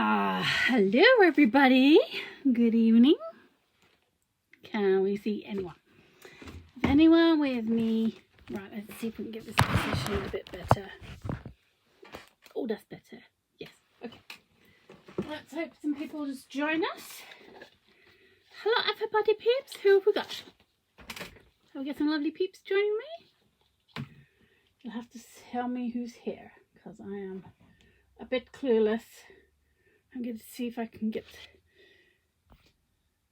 Hello everybody. Good evening. Can we see anyone? Is anyone with me? Right, let's see if we can get this position a bit better. Oh, that's better. Yes, okay. Let's hope some people just join us. Hello everybody peeps. Who have we got? Have we got some lovely peeps joining me? You'll have to tell me who's here, because I am a bit clueless. I'm going to see if I can get,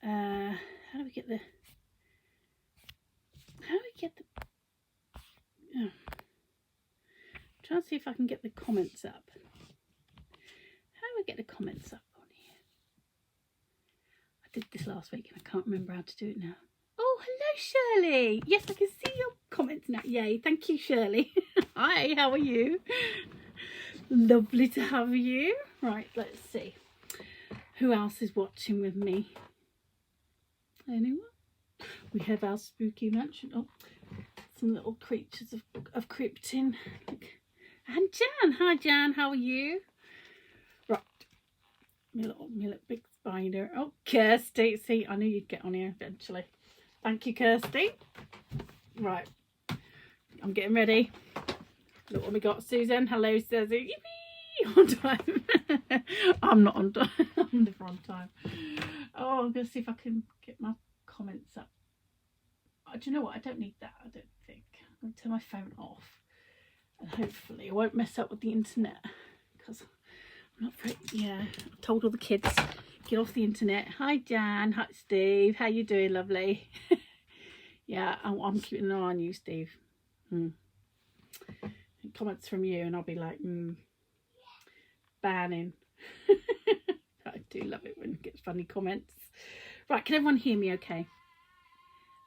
how do we get the, oh. Trying to see if I can get the comments up. How do we get the comments up on here? I did this last week and I can't remember how to do it now. Oh, hello Shirley. Yes, I can see your comments now. Yay, thank you Shirley. Hi, how are you? Lovely to have you. Right, let's see. Who else is watching with me? Anyone? We have our spooky mansion. Oh, some little creatures of Krypton. And Jan. Hi Jan, how are you? Right. My little big spider. Oh, Kirsty. See, I knew you'd get on here eventually. Thank you, Kirsty. Right. I'm getting ready. Look what we got, Susan. Hello, Susie. Yippee! On time. I'm not on time. I'm never on time. Oh, I'm going to see if I can get my comments up. Oh, do you know what? I don't need that, I don't think. I'm going to turn my phone off. And hopefully I won't mess up with the internet. Because I'm not very... Yeah, I told all the kids, get off the internet. Hi, Jan. Hi, Steve. How you doing, lovely? Yeah, I'm keeping an eye on you, Steve. Comments from you and I'll be like banning. I do love it when it gets funny comments. Right, can everyone hear me okay?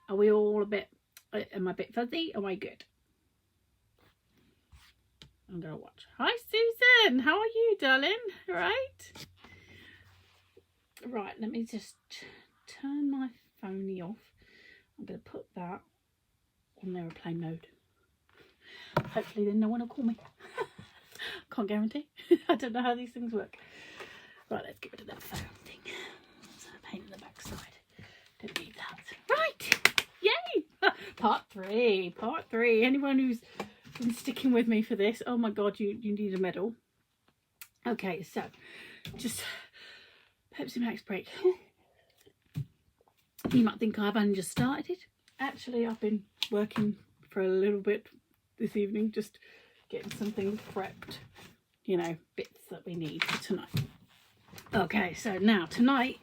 Are we all a bit, am I a bit fuzzy? Am I good? I'm gonna watch. Hi Susan, how are you darling? Right, let me just turn my phone off. I'm gonna put that on airplane mode. Hopefully then no one will call me. Can't guarantee. I don't know how these things work. Right, let's get rid of that phone thing. It's a pain in the backside. Don't need that. Right, yay! Part three. Anyone who's been sticking with me for this, oh my god, you need a medal. Okay, so just Pepsi Max break. You might think I've only just started it. Actually, I've been working for a little bit this evening, just getting something prepped, you know, bits that we need for tonight. Okay, so now tonight,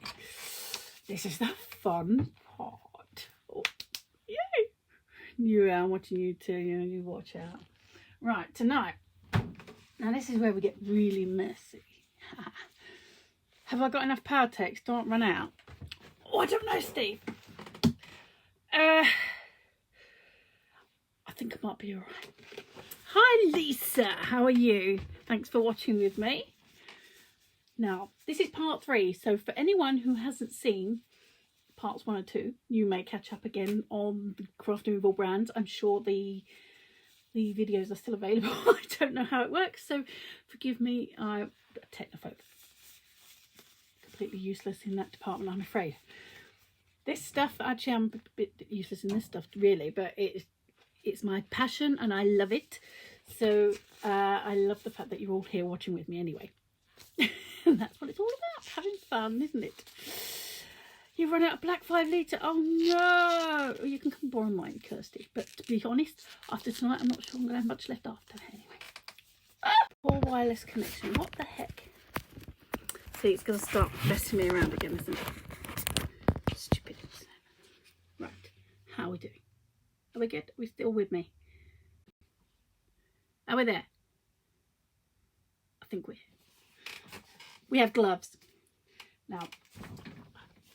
this is the fun part. Oh, yay! I'm watching you too, you watch out. Right, tonight, now this is where we get really messy. Have I got enough power text? Don't run out. Oh, I don't know, Steve. I think I might be all right. Hi, Lisa. How are you? Thanks for watching with me. Now, this is part 3. So for anyone who hasn't seen parts 1 and 2, you may catch up again on the Crafting with All Brands. I'm sure the videos are still available. I don't know how it works, so forgive me. I'm a technophobe. Completely useless in that department, I'm afraid. This stuff, actually I'm a bit useless in this stuff really, but it's my passion and I love it. So I love the fact that you're all here watching with me anyway. And that's what it's all about, having fun, isn't it? You've run out of black 5 litre. Oh no! You can come borrow mine, Kirsty. But to be honest, after tonight, I'm not sure I'm going to have much left after. Anyway. Poor wireless connection. What the heck? See, it's going to start messing me around again, isn't it? Stupid. Right. How are we doing? Are we good? Are we still with me? Are we there? I think we have gloves. Now,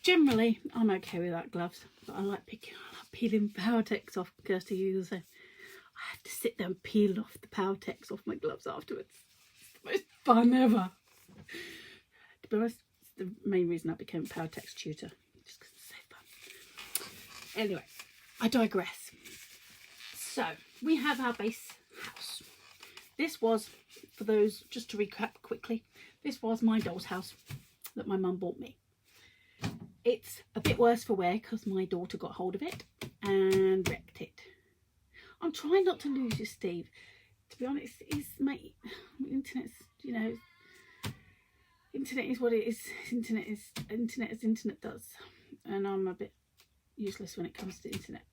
generally, I'm okay without gloves, but I like peeling Powertex off. Kirsty used to say, I have to sit there and peel off the Powertex off my gloves afterwards. It's the most fun ever. To be honest, it's the main reason I became a Powertex tutor, just because it's so fun. Anyway, I digress. So, we have our base house. This was for those, just to recap quickly, this was my doll's house that my mum bought me. It's a bit worse for wear because my daughter got hold of it and wrecked it. I'm trying not to lose you, Steve. To be honest, my internet's, you know, internet is what it is. Internet as internet does, and I'm a bit useless when it comes to internet.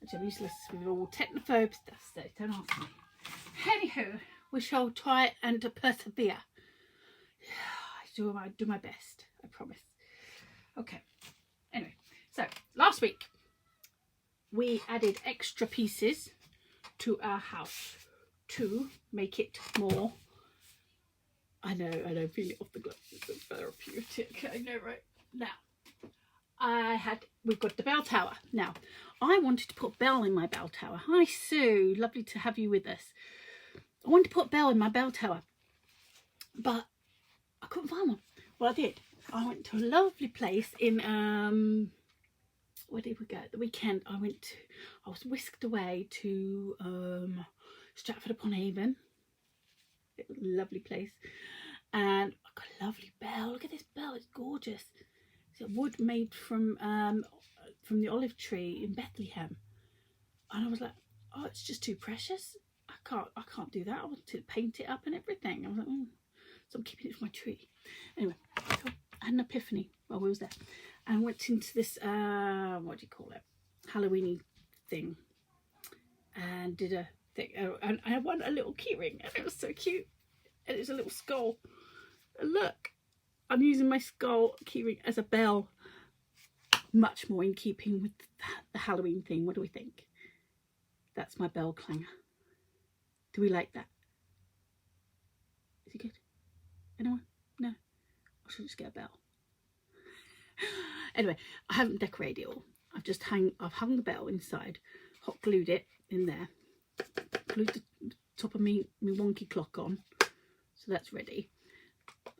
Actually, I'm useless with all technophobe stuff, so don't ask me. Anywho, we shall try and persevere. I do my best, I promise. Okay, anyway, so last week we added extra pieces to our house to make it more, I know, feeling off the gloves is therapeutic, I know, right? Now, we've got the bell tower. Now, I wanted to put a bell in my bell tower. Hi, Sue, lovely to have you with us. I wanted to put a bell in my bell tower, but I couldn't find one. Well, I did. I went to a lovely place in, where did we go? The weekend I was whisked away to Stratford upon Avon. It was a lovely place. And I got a lovely bell. Look at this bell, it's gorgeous. It's a wood made from the olive tree in Bethlehem. And I was like, oh, it's just too precious. I can't do that. I want to paint it up and everything. I was like, so I'm keeping it for my tree. Anyway, so I had an epiphany while we was there. And went into this, what do you call it? Halloween-y thing. And did a thing. And I won a little key ring. And it was so cute. And it's a little skull. And look, I'm using my skull keyring as a bell. Much more in keeping with the Halloween thing. What do we think? That's my bell clanger. Do we like that? Is it good? Anyone? No? I should just get a bell. Anyway, I haven't decorated it all. I've hung the bell inside, hot glued it in there, glued the top of me wonky clock on, so that's ready.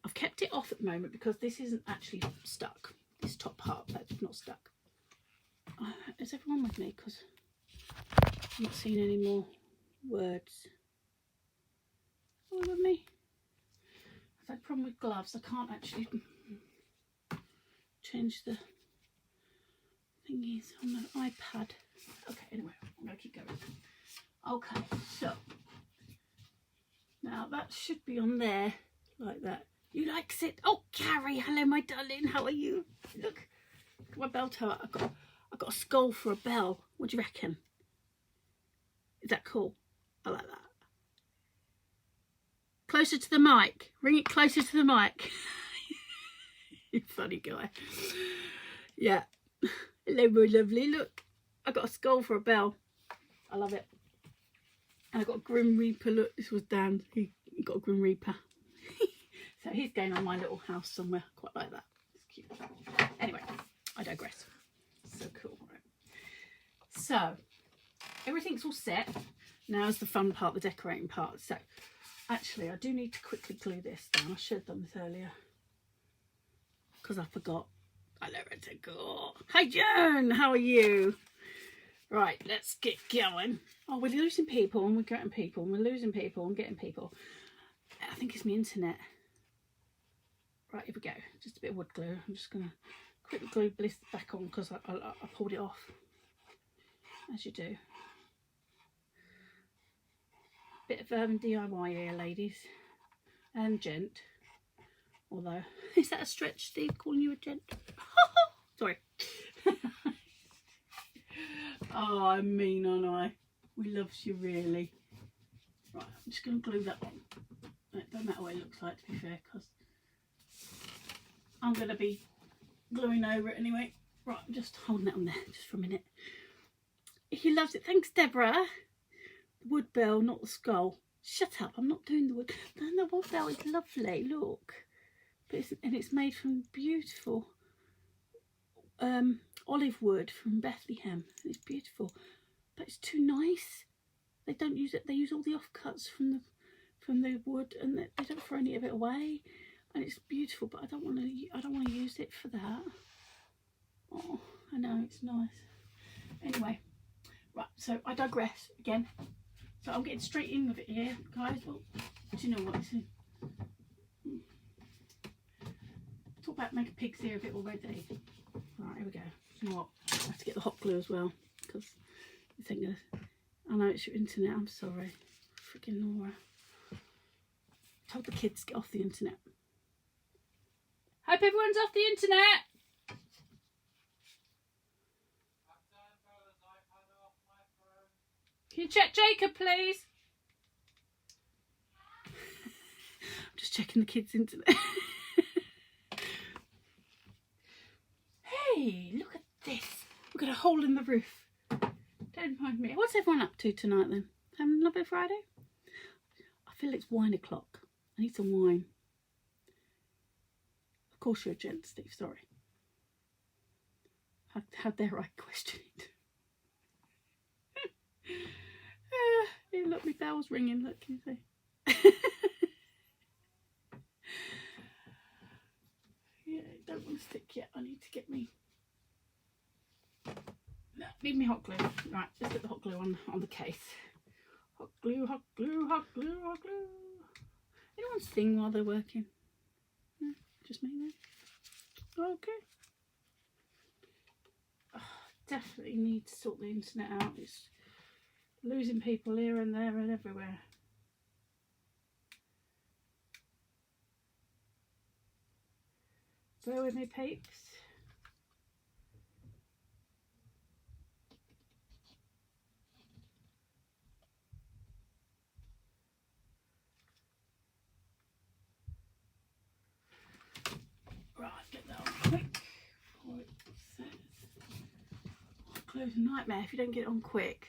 I've kept it off at the moment because this isn't actually stuck. This top part, that's not stuck. Is everyone with me? Because I'm not seeing any more words. All with me? I've had a problem with gloves. I can't actually change the thingies on the iPad. Okay, anyway, I'm going to keep going. Okay, so now that should be on there like that. You likes it? Oh, Carrie, hello, my darling. How are you? Look at my bell tower. I've got a skull for a bell. What do you reckon? Is that cool? I like that. Closer to the mic. Ring it closer to the mic. You funny guy. Yeah. Hello, my lovely. Look, I got a skull for a bell. I love it. And I got a Grim Reaper. Look, this was Dan. He got a Grim Reaper. So he's going on my little house somewhere. Quite like that. It's cute. Anyway, I digress. So cool. Right. So everything's all set. Now's the fun part, the decorating part. So actually, I do need to quickly glue this down. I should have done this earlier because I forgot. I let it go. Hi, Joan. How are you? Right, let's get going. Oh, we're losing people and we're getting people and we're losing people and getting people. I think it's my internet. Right, here we go. Just a bit of wood glue. I'm just going to quickly glue this back on because I pulled it off. As you do. Bit of DIY here, ladies. And gent. Although, is that a stretch, Steve, calling you a gent? Sorry. Oh, I'm mean, aren't I? We loves you, really. Right, I'm just going to glue that on. It doesn't matter what it looks like, to be fair, because I'm going to be gluing over it anyway. Right, I'm just holding it on there just for a minute. He loves it. Thanks, Deborah. The wood bell, not the skull. Shut up, I'm not doing the wood. No, the wood bell is lovely, look. But it's made from beautiful olive wood from Bethlehem. It's beautiful, but it's too nice. They don't use it. They use all the offcuts from the wood, and they don't throw any of it away. And it's beautiful, but I don't want to use it for that. Oh, I know, it's nice. Anyway, right. So I digress again. So I'm getting straight in with it here, guys. Well, do you know what? Talk about make a pig's ear of it already. Right, here we go. You know what? I have to get the hot glue as well because this ain't gonna. I know it's your internet. I'm sorry, freaking Nora. Told the kids to get off the internet. Hope everyone's off the internet. Can you check Jacob, please? I'm just checking the kids' internet. Hey, look at this. We've got a hole in the roof. Don't mind me. What's everyone up to tonight then? Having a lovely Friday? I feel it's wine o'clock. I need some wine. Of course you're a gent, Steve. Sorry. How dare I question it? Yeah, look, my bell's ringing. Look, can you see? Yeah, don't want to stick yet. I need to get me. No, need me hot glue. Right, let's get the hot glue on the case. Hot glue, hot glue, hot glue, hot glue. Anyone sing while they're working? No, just me then. Okay. Oh, definitely need to sort the internet out. It's losing people here and there and everywhere. Bear with me, peeps. Right, get that on quick. Before it says. Close a nightmare if you don't get it on quick.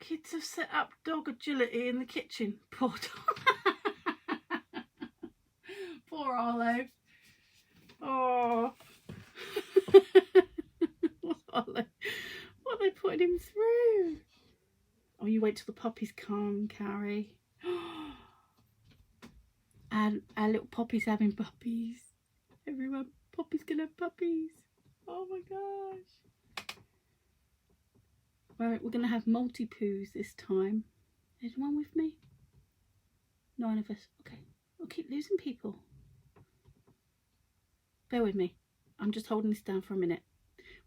Kids have set up dog agility in the kitchen. Poor dog. Poor Arlo. Oh. What are they putting him through? Oh, you wait till the puppies come, Carrie. And our little Poppy's having puppies. Everyone, Poppy's gonna have puppies. Oh my gosh. Right, we're gonna have multi-poos this time. Anyone with me? 9 of us. Okay, we'll keep losing people. Bear with me. I'm just holding this down for a minute.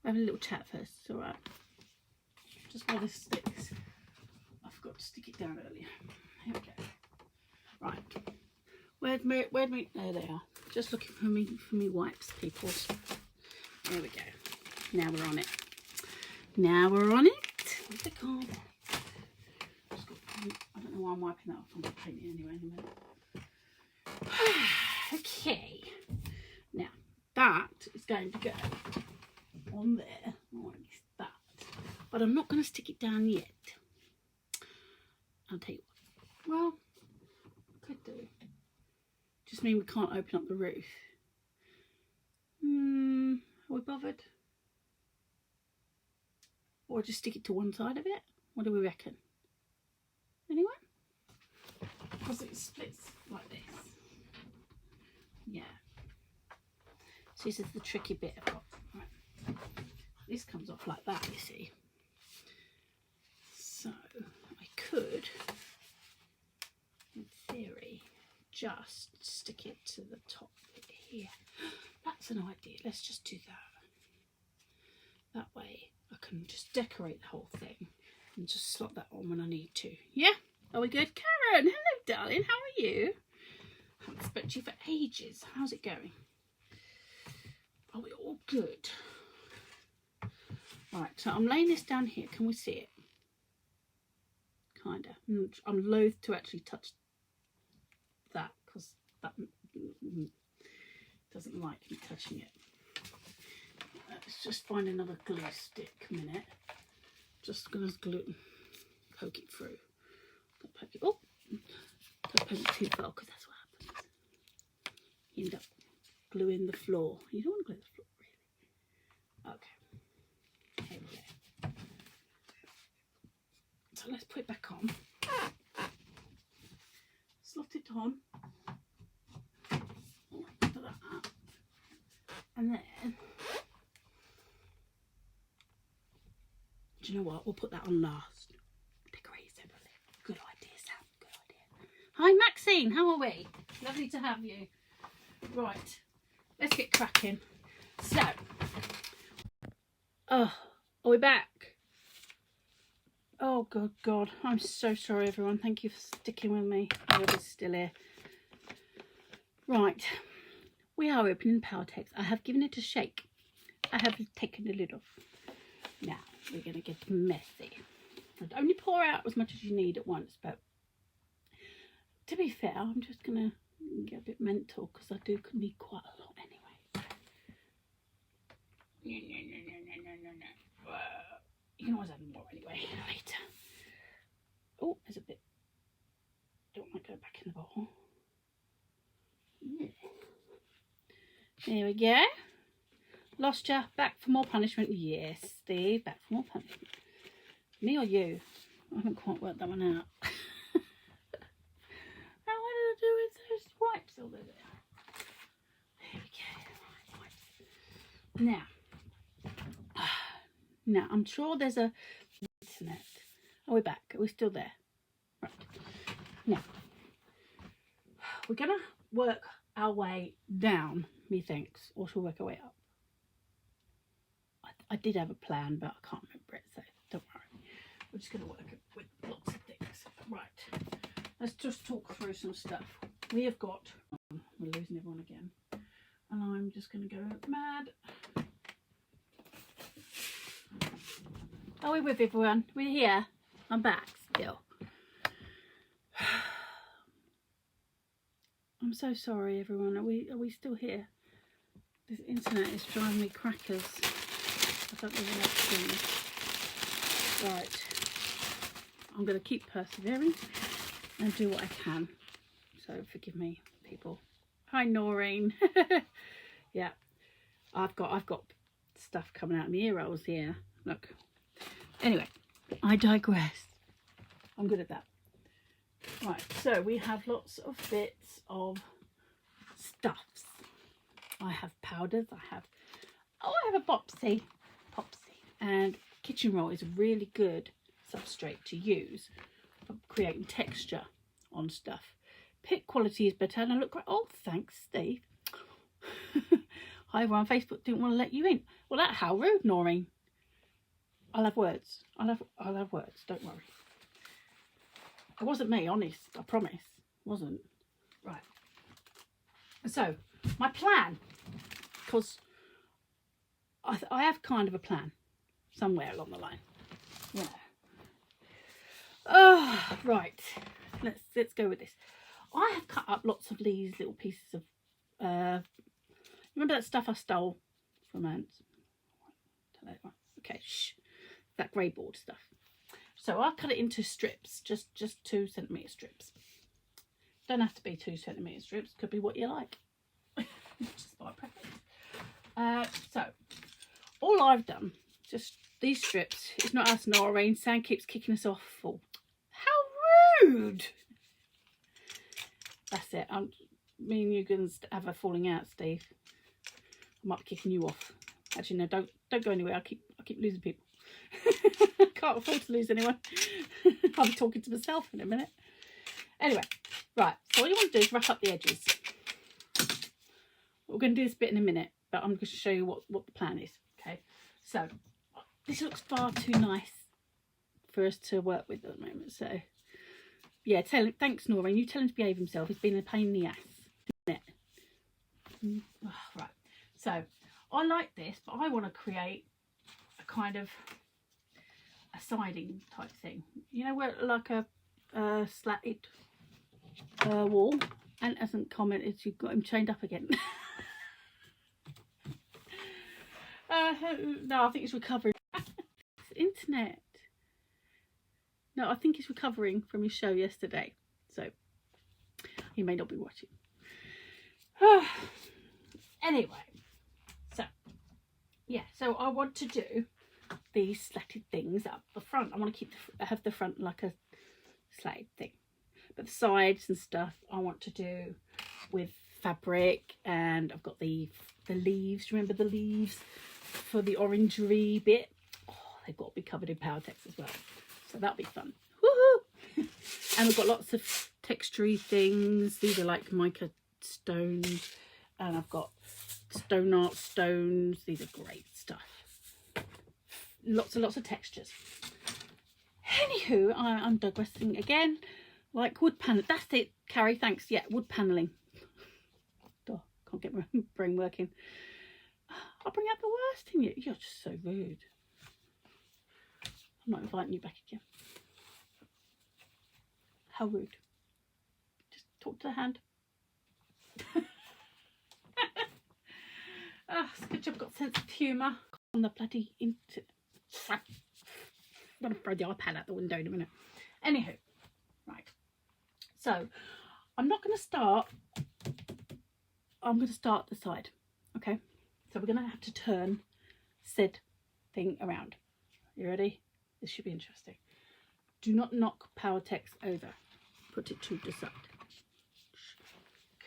We're having a little chat first. It's alright. Just while this sticks. I forgot to stick it down earlier. Here we go. Right. Where'd me? There they are. Just looking for me wipes, people. There we go. Now we're on it. Now we're on it. Where's the card? I don't know why I'm wiping that off. I'm going to paint it anyway in a minute. Okay. Now, that is going to go on there. Like that. But I'm not going to stick it down yet. I'll tell you what. Well, could do. Just mean we can't open up the roof. Are we bothered? Or just stick it to one side of it? What do we reckon? Anyone? Because it splits like this. Yeah. So this is the tricky bit I've got. Right. This comes off like that, you see. So I could, in theory, just stick it to the top bit here. That's an idea. Let's just do that. That way I can just decorate the whole thing and just slot that on when I need to. Yeah? Are we good? Karen, hello darling, how are you? I haven't spoken to you for ages. How's it going? Are we all good? Right, so I'm laying this down here. Can we see it? Kinda. I'm loath to actually touch that because that doesn't like me touching it. Let's just find another glue stick a minute. Just gonna poke it through. Don't poke it. Oh, don't poke it too far because that's what happens. You end up gluing the floor. You don't want to glue the floor, really. Okay. Here we go. So let's put it back on. Slot it on. Put that up. And then, do do you know what? We'll put that on last. Decorate separately. Good idea, Sam. Good idea. Hi, Maxine. How are we? Lovely to have you. Right. Let's get cracking. So. Oh, are we back? Oh, good God. I'm so sorry, everyone. Thank you for sticking with me. We're still here. Right. We are opening Powertex. I have given it a shake. I have taken the lid off. Now, we're going to get messy. And only pour out as much as you need at once, but to be fair, I'm just going to get a bit mental because I do need quite a lot anyway. No. You can always add more anyway later. Oh, there's a bit. Don't want to go back in the bottle. There we go. Lost ya. Back for more punishment. Yes, Steve. Back for more punishment. Me or you? I haven't quite worked that one out. What did I do with those wipes over there? There we go. Right, wipes. Now, I'm sure there's a internet. Are we back? Are we still there? Right. Now, we're going to work our way down, methinks, or shall we work our way up? I did have a plan, but I can't remember it, so don't worry. We're just going to work it with lots of things. Right. Let's just talk through some stuff. We have got... We're losing everyone again. And I'm just going to go mad. Are we with everyone? We're here. I'm back still. I'm so sorry, everyone. Are we still here? This internet is driving me crackers. I don't really like doing this. Right. I'm going to keep persevering and do what I can. So forgive me, people. Hi, Noreen. Yeah. I've got stuff coming out of my ear rolls here. Look. Anyway, I digress. I'm good at that. Right, so we have lots of bits of stuffs. I have powders. I have a Popsy. And kitchen roll is a really good substrate to use for creating texture on stuff. Pick quality is better, and I look great. Oh, thanks, Steve. Hi, everyone. Facebook didn't want to let you in. Well, how rude, Noreen. I'll have words. I'll have words. Don't worry. It wasn't me, honest. I promise. It wasn't. Right. So, my plan, because I have kind of a plan somewhere along the line. Yeah. Oh, right. Let's go with this. I have cut up lots of these little pieces of. Remember that stuff I stole from Ants? Okay, shh. That grey board stuff. So I cut it into strips, just 2 centimetre strips. Don't have to be 2 centimetre strips. Could be what you like. Just my preference. So all I've done, just these strips. It's not us, Noreen. Sam keeps kicking us off. Full. How rude! That's it. Me and you can have a falling out, Steve. I might be kicking you off. Actually, no, don't go anywhere. I keep losing people. Can't afford to lose anyone. I'll be talking to myself in a minute. Anyway, right. So what you want to do is wrap up the edges. We're going to do this bit in a minute, but I'm going to show you what the plan is. Okay. So this looks far too nice for us to work with at the moment. So yeah, thanks, Noreen. You tell him to behave himself. He's been a pain in the ass, isn't it? Right. So I like this, but I want to create a kind of a siding type thing. You know, where like a slatted wall. And hasn't commented you've got him chained up again. No, I think he's recovering. It's internet. No, I think he's recovering from his show yesterday, so he may not be watching. Anyway, so yeah, so I want to do these slatted things up the front. I want to have the front like a slatted thing, but the sides and stuff I want to do with fabric. And I've got the leaves. Remember the leaves for the orangery bit? Oh, they've got to be covered in Powertex as well. So that'll be fun. Woohoo! And we've got lots of textury things. These are like mica stones. And I've got stone art stones. These are great stuff. Lots and lots of textures. Anywho, I'm digressing again. Like wood panel. That's it, Carrie. Thanks. Yeah, wood paneling. Oh, can't get my brain working. I'll bring out the worst in you. You're just so rude. I'm not inviting you back again. How rude. Just talk to the hand. Oh, it's a good job I've got a sense of humour on the bloody internet. I'm going to throw the iPad out the window in a minute. Anywho, right. So, I'm not going to start. I'm going to start the side. Okay. So, we're going to have to turn said thing around. You ready? This should be interesting. Do not knock Powertex over. Put it to the side.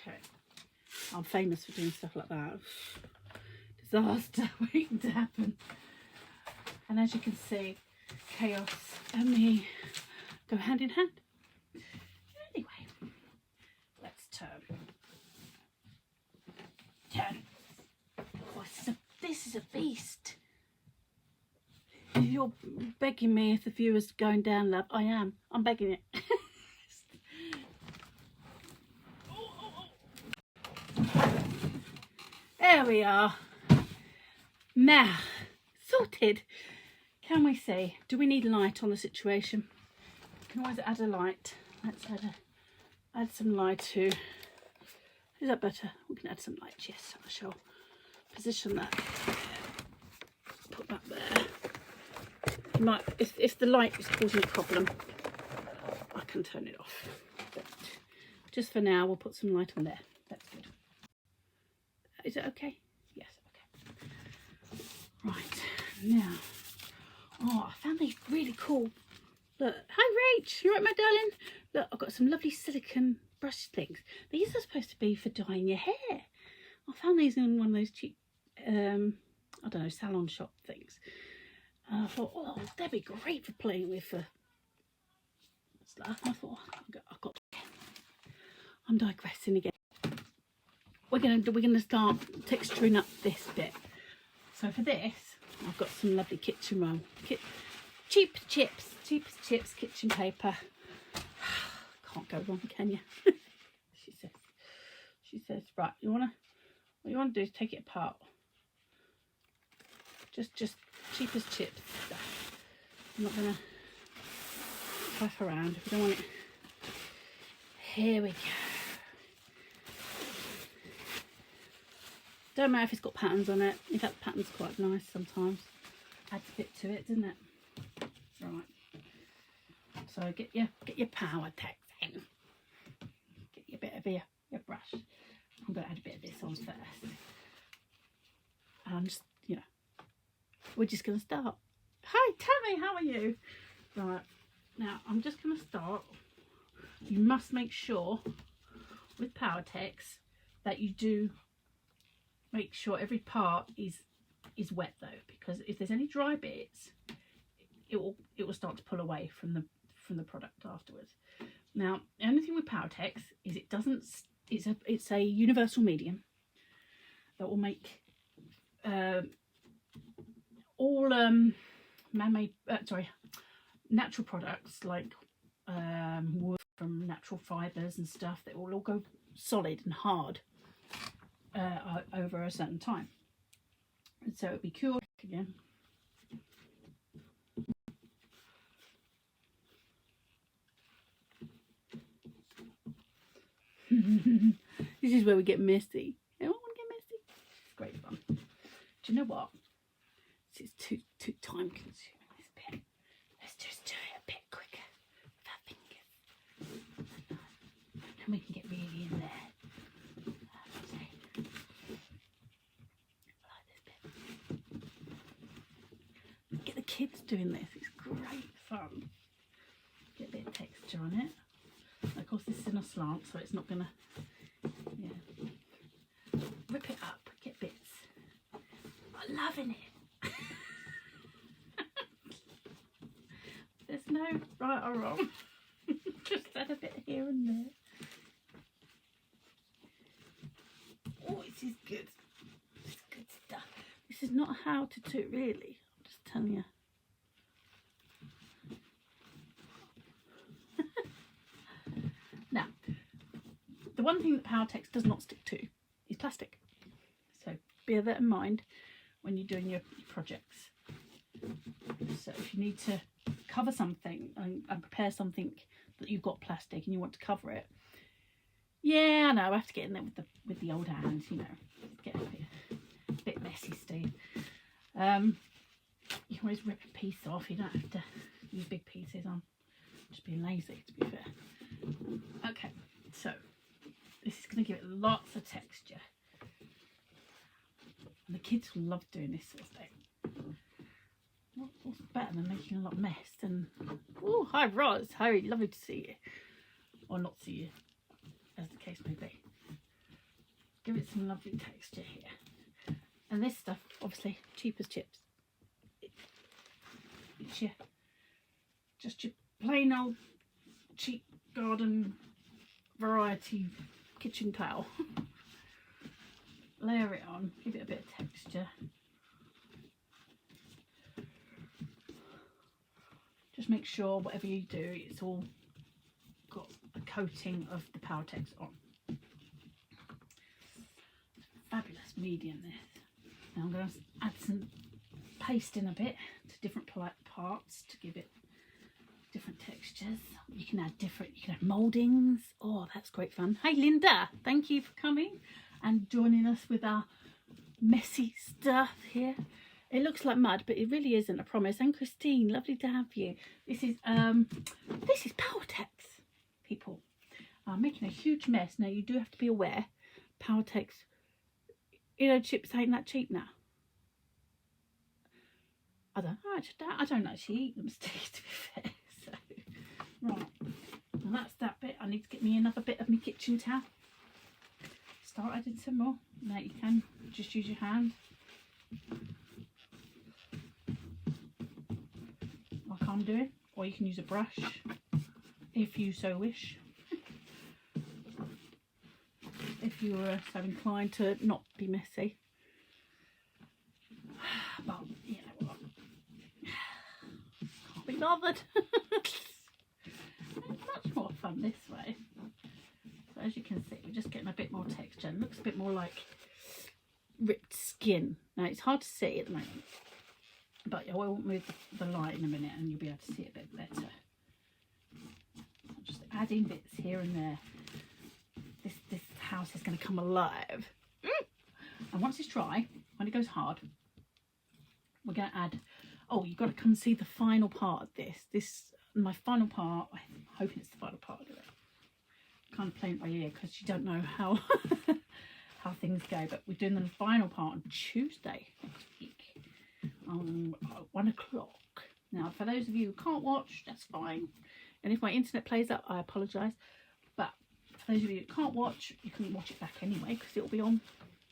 Okay. I'm famous for doing stuff like that. Disaster waiting to happen. And as you can see, chaos and me go hand in hand. Anyway, let's turn. Turn. Oh, this is a beast. You're begging me if the viewer's going down, love. I am. I'm begging it. There we are. Now, sorted. Can we see? Do we need light on the situation? We can always add a light. Let's add some light to. Is that better? We can add some light. Yes, I shall position that. Put that there. You might, if the light is causing a problem, I can turn it off. But just for now, we'll put some light on there. That's good. Is it okay? Yes, okay. Right, now. Oh, I found these really cool. Look, hi Rach, you right, my darling? Look, I've got some lovely silicone brush things. These are supposed to be for dyeing your hair. I found these in one of those cheap, I don't know, salon shop things. And I thought, oh, they'd be great for playing with for stuff. I thought, I'm digressing again. We're gonna start texturing up this bit. So for this, I've got some lovely kitchen roll, cheapest chips kitchen paper. Can't go wrong, can you? She says, right, what you wanna do is take it apart. Just cheapest chips stuff. I'm not gonna faff around. We don't want it. Here we go. Don't matter if it's got patterns on it. In fact, the pattern's quite nice sometimes. Adds a bit to it, doesn't it? Right. So get your Powertex in. Get your bit of your brush. I'm going to add a bit of this on first. And just, you know, we're just going to start. Hi, Tammy, how are you? Right. Now, I'm just going to start. You must make sure with Powertex that you do make sure every part is wet though, because if there's any dry bits, it will start to pull away from the product afterwards. Now, the only thing with Powertex is it's a universal medium that will make all natural products like wood from natural fibres and stuff, that will all go solid and hard over a certain time, and so it'll be cured again. This is where we get messy. Anyone want to get messy? It's great fun. Do you know what? This is too time consuming, this bit. Let's just do it a bit quicker with our fingers, and we can get really in there. Get the kids doing this. It's great fun. Get a bit of texture on it. Of course, this is in a slant, so it's not gonna. Yeah. Rip it up. Get bits. I'm loving it. no right or wrong. Just add a bit here and there. Oh, this is good. This is good stuff. This is not how to do it, really. I'm just telling you. Now, the one thing that Powertex does not stick to is plastic. So bear that in mind when you're doing your projects. So if you need to cover something and prepare something that you've got plastic and you want to cover it, yeah, I know, I have to get in there with the old hands, you know, get a bit messy, Steve. You can always rip a piece off. You don't have to use big pieces. I'm just being lazy, to be fair. Okay, so this is going to give it lots of texture. And the kids will love doing this sort of thing. What's better than making a lot of mess? And oh, hi Roz, hi, lovely to see you, or not see you, as the case may be. Give it some lovely texture here. And this stuff, obviously, cheap as chips. It's just your plain old cheap garden variety kitchen towel. Layer it on, give it a bit of texture. Just make sure whatever you do, it's all got a coating of the Powertex on. Fabulous medium this. Now I'm going to add some paste in a bit to different parts to give it different textures. You can add mouldings. Oh, that's great fun. Hi Linda, thank you for coming and joining us with our messy stuff here. It looks like mud, but it really isn't, I promise. And Christine, lovely to have you. This is Powertex, people. I'm making a huge mess. Now you do have to be aware, Powertex, you know, chips ain't that cheap now. I don't actually eat them, Steve, to be fair. So, right, and that's that bit. I need to get me another bit of my kitchen towel. Start adding some more. Now you can just use your hand, like I'm doing, or you can use a brush if you so wish. If you were so inclined to not be messy. But you know what? Can't be bothered. It's much more fun this way. So as you can see, we're just getting a bit more texture. It looks a bit more like ripped skin. Now it's hard to see at the moment, but I will move the light in a minute and you'll be able to see it a bit better. I'm just adding bits here and there. This house is going to come alive. And once it's dry, when it goes hard, we're going to add, oh, you've got to come see the final part of this. My final part, I'm hoping it's the final part of it. Kind of playing it by ear because you don't know how how things go, but we're doing the final part on Tuesday next week, 1 o'clock. Now, for those of you who can't watch, that's fine. And if my internet plays up, I apologise. But for those of you who can't watch, you can watch it back anyway because it'll be on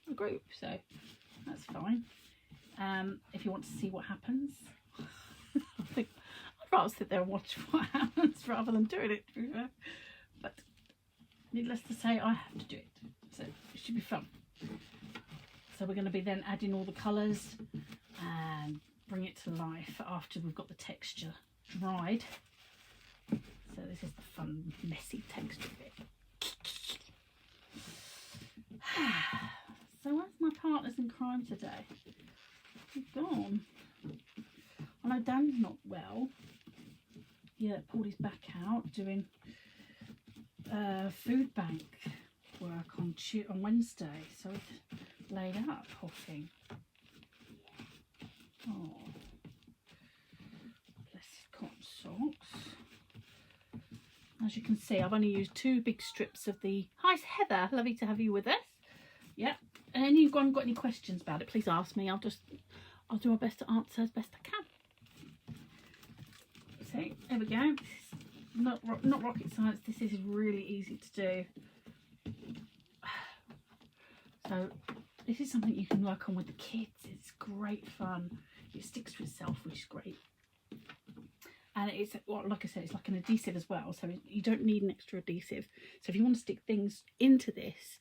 the group, so that's fine. If you want to see what happens, I think I'd rather sit there and watch what happens rather than doing it. But needless to say, I have to do it, so it should be fun. So we're going to be then adding all the colours and bring it to life after we've got the texture dried. So this is the fun, messy texture bit. So where's my partners in crime today? He's gone. I know Dan's not well. Yeah, pulled his back out doing food bank work on Wednesday, so he's laid up, poor thing. Oh, bless his cotton socks. As you can see, I've only used 2 big strips of the... Hi Heather, lovely to have you with us. Yeah, and then you've got any questions about it, please ask me. I'll do my best to answer as best I can. So there we go. Not rocket science. This is really easy to do. So this is something you can work on with the kids. It's great fun. It sticks to itself, which is great. and it's, well, like I said, it's like an adhesive as well, so you don't need an extra adhesive. So if you want to stick things into this,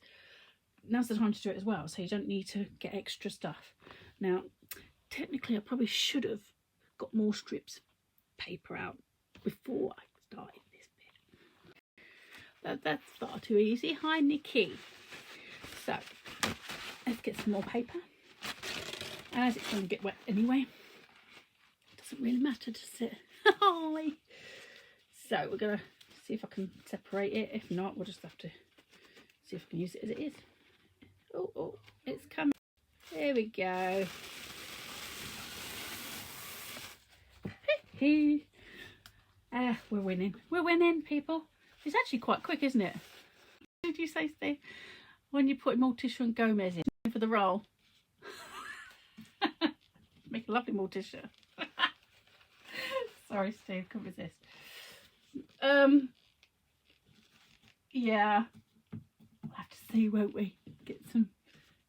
now's the time to do it as well, so you don't need to get extra stuff. Now technically I probably should have got more strips of paper out before I started this bit. That's far too easy. Hi Nikki. So let's get some more paper, as it's going to get wet anyway. It doesn't really matter, does it? Hi. So we're going to see if I can separate it. If not, we'll just have to see if I can use it as it is. Oh, it's coming. There we go. We're winning. We're winning, people. It's actually quite quick, isn't it? Did you say, Steve? When you put Morticia and Gomez in for the role. Make a lovely Morticia. Sorry, Steve, couldn't resist. Yeah. We'll have to see, won't we? Get some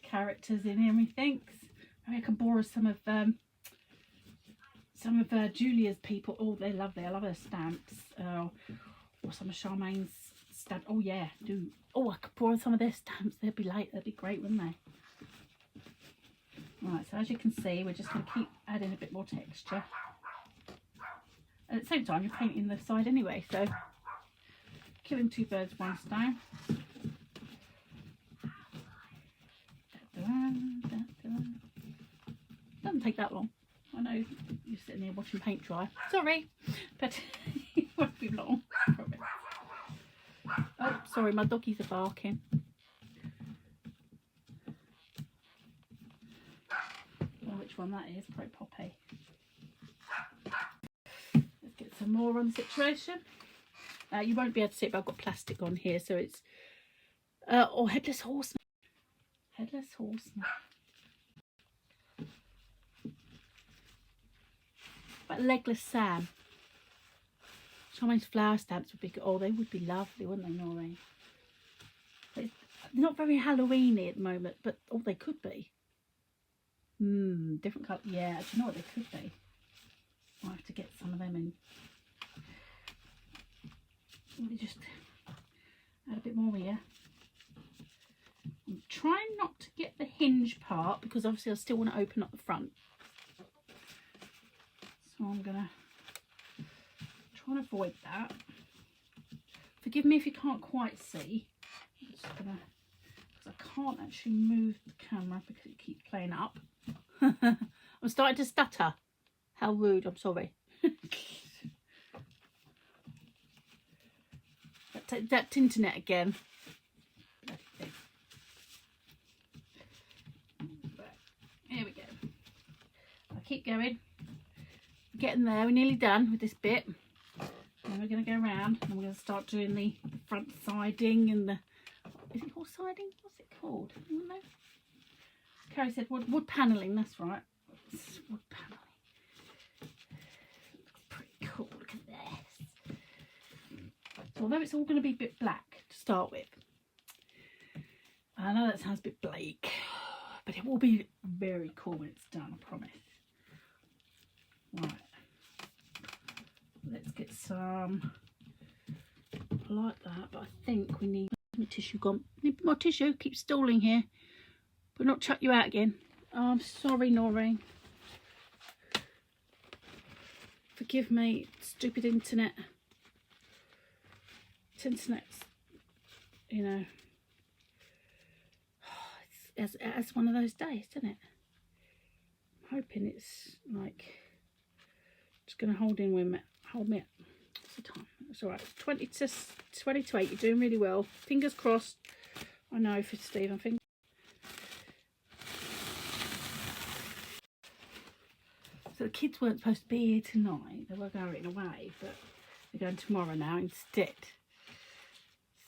characters in here, methinks. Maybe I can borrow some of Julia's people. Oh, I love her stamps. Or some of Charmaine's stamps. Oh yeah, do. Oh, I could borrow some of their stamps. They'd be great, wouldn't they? Right, so as you can see, we're just going to keep adding a bit more texture. And at the same time, you're painting the side anyway, so killing two birds, one stone. Doesn't take that long. I know you're sitting there watching paint dry. Sorry, but it won't be long. Oh, sorry, my doggies are barking. Oh, which one that is? Probably Poppy. Let's get some more on the situation. You won't be able to see it, but I've got plastic on here, so it's or Headless Horseman. Headless Horseman. But Legless Sam. Charmaine's flower stamps would be good. Oh, they would be lovely, wouldn't they, Noreen? They're not very Halloweeny at the moment, but oh, they could be. Different colour. Yeah, do you know what they could be? I'll have to get some of them in. Let me just add a bit more here. I'm trying not to get the hinge part because obviously I still want to open up the front. So I'm going to try and avoid that. Forgive me if you can't quite see. I'm just going to, because I can't actually move the camera because it keeps playing up. I'm starting to stutter. How rude, I'm sorry. That internet again. Here we go. I'll keep going. Getting there. We're nearly done with this bit. Then we're going to go around and we're going to start doing the front siding and the... Is it horse siding? What's it called? I don't know. Carrie said wood panelling. That's right. It's wood panelling. Pretty cool. Look at this. So although it's all going to be a bit black to start with, I know that sounds a bit bleak, but it will be very cool when it's done, I promise. Right. Let's get some like that, but I think we need my tissue gone. Need more tissue. Keep stalling here, but not chuck you out again. Oh, I'm sorry, Noreen. Forgive me, stupid internet. Internet's, you know, it's one of those days, isn't it? I'm hoping it's like just going to hold me. What's the time? It's all right. 20 to 8. You're doing really well. Fingers crossed. I know for Steve. I think. So the kids weren't supposed to be here tonight. They were going away, but they're going tomorrow now instead.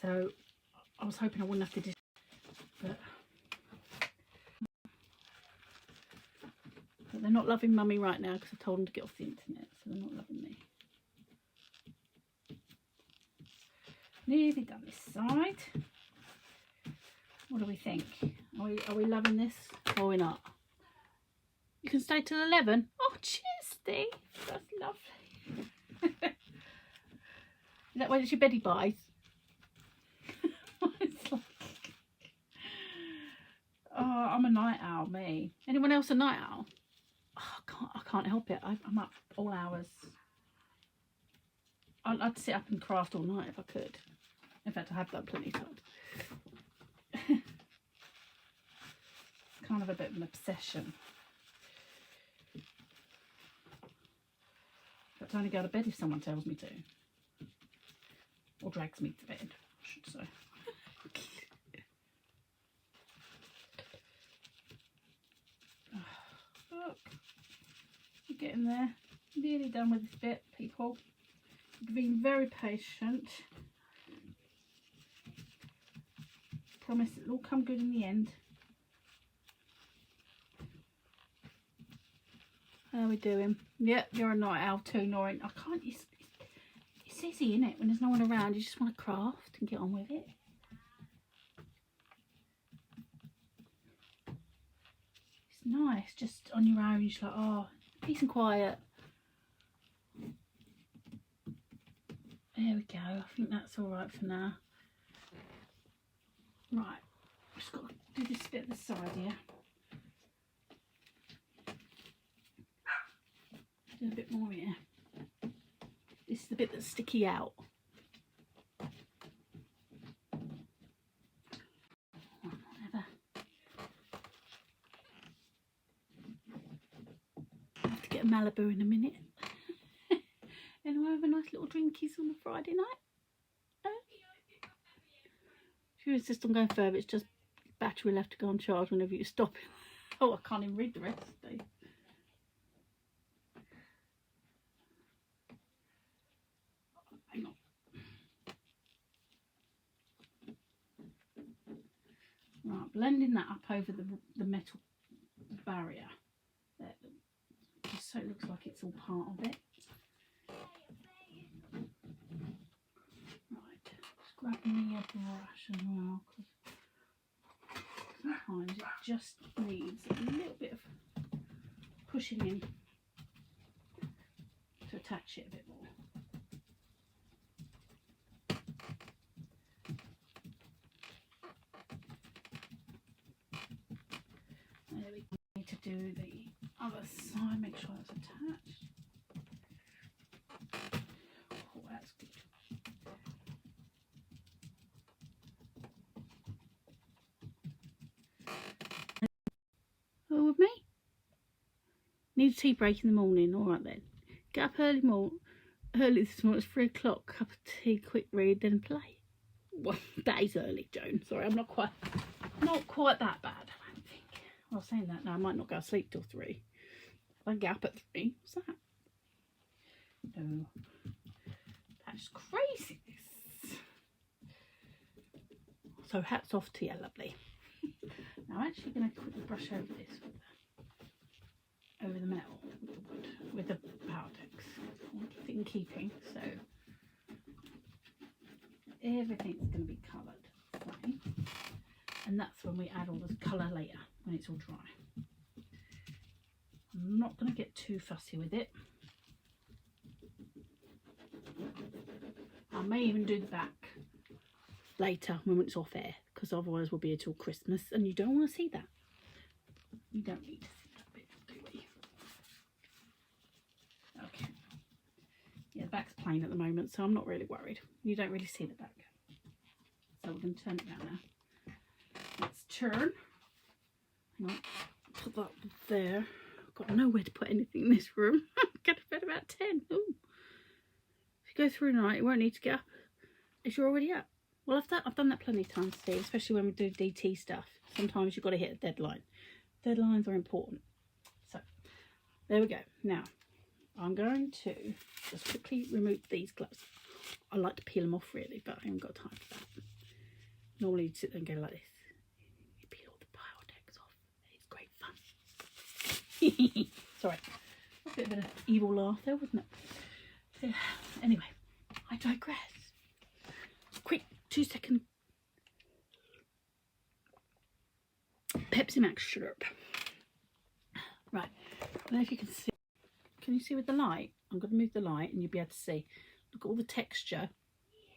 So I was hoping I wouldn't have to do, but they're not loving Mummy right now because I told them to get off the internet, so they're not loving me. Nearly done this side. What do we think? Are we loving this or are we not? You can stay till 11. Oh, cheers, Steve. That's lovely. Is that what your beddy buys? It's like, oh, I'm a night owl, me. Anyone else a night owl? Oh, I can't help it. I'm up all hours. I'd sit up and craft all night if I could. In fact, I have done plenty of times. Kind of a bit of an obsession. But I only go to bed if someone tells me to. Or drags me to bed, I should say. Look, we're getting there. Nearly done with this bit, people. You've been very patient. Promise it'll all come good in the end. How are we doing? Yep, you're a night owl too, Noreen. I can't. It's easy, isn't it? When there's no one around, you just want to craft and get on with it. It's nice, just on your own. You're just like, oh, peace and quiet. There we go. I think that's all right for now. Right, just got to do this bit at the side here. Do a bit more here. This is the bit that's sticky out. Whatever. I have to get a Malibu in a minute. And we'll have a nice little drinkies on a Friday night. If you insist on going further, it's just battery left to go on charge whenever you stop it. Oh, I can't even read the recipe. Hang on. Right, blending that up over the metal barrier. There, just so it looks like it's all part of it. Right, just grabbing the brush as well, because sometimes it just needs a little bit of pushing in to attach it a bit more. There we go. Need to do the other side, make sure that's attached. Oh, that's good. Oh, with me? Need a tea break in the morning. All right then. Get up early this morning. It's 3 o'clock. Cup of tea, quick read, then play. Well, that is early, Joan. Sorry, I'm not quite that bad. I don't think. Well, saying that now, I might not go to sleep till 3. If I get up at 3, what's that? No, that's craziness. So hats off to you, lovely. Now I'm actually going to quickly brush over this over the metal with the Powdex. I want to keep it in keeping, so everything's going to be coloured fine. And that's when we add all the colour later, when it's all dry. I'm not going to get too fussy with it. I may even do the back later when it's off air, because otherwise we'll be here till Christmas and you don't want to see that. You don't need to see that bit, do we? Okay. Yeah, the back's plain at the moment, so I'm not really worried. You don't really see the back. So we're going to turn it down now. Let's turn. Hang on. Put that there. I've got nowhere to put anything in this room. I'm going to bed about 10. Ooh. If you go through the night, you won't need to get up if you're already up. Well, I've done that plenty of times, Steve, especially when we do DT stuff. Sometimes you've got to hit a deadline. Deadlines are important. So, there we go. Now, I'm going to just quickly remove these gloves. I like to peel them off, really, but I haven't got time for that. Normally, you'd sit there and go like this. You peel all the Powdex off. It's great fun. Sorry. A bit of an evil laugh there, wasn't it? Yeah. Anyway, I digress. Quick 2-second Pepsi Max syrup. Right, I don't know if you can see. Can you see with the light? I'm going to move the light and you'll be able to see. Look at all the texture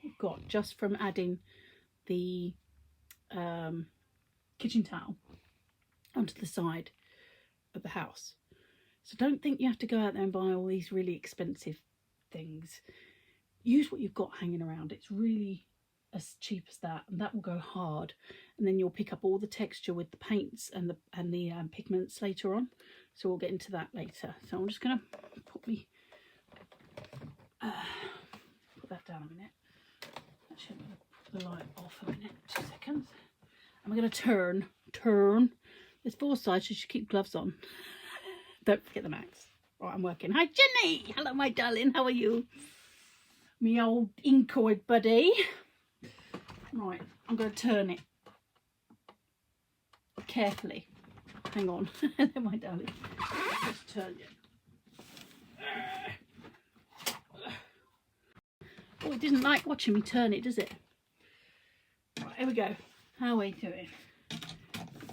I've got just from adding the kitchen towel onto the side of the house. So don't think you have to go out there and buy all these really expensive things. Use what you've got hanging around. It's really as cheap as that, and that will go hard, and then you'll pick up all the texture with the paints and the pigments later on. So we'll get into that later. So I'm just gonna put me put that down a minute. Actually, I'm gonna put the light off a minute. 2 seconds. I'm gonna turn. There's 4 sides, so you should keep gloves on. Don't forget the max. Right, I'm working. Hi Jenny. Hello my darling, how are you? Me old inkoid buddy. Right, I'm going to turn it carefully. Hang on. My darling. Just turn it. Oh, it didn't like watching me turn it, does it? Right, here we go. How are we doing?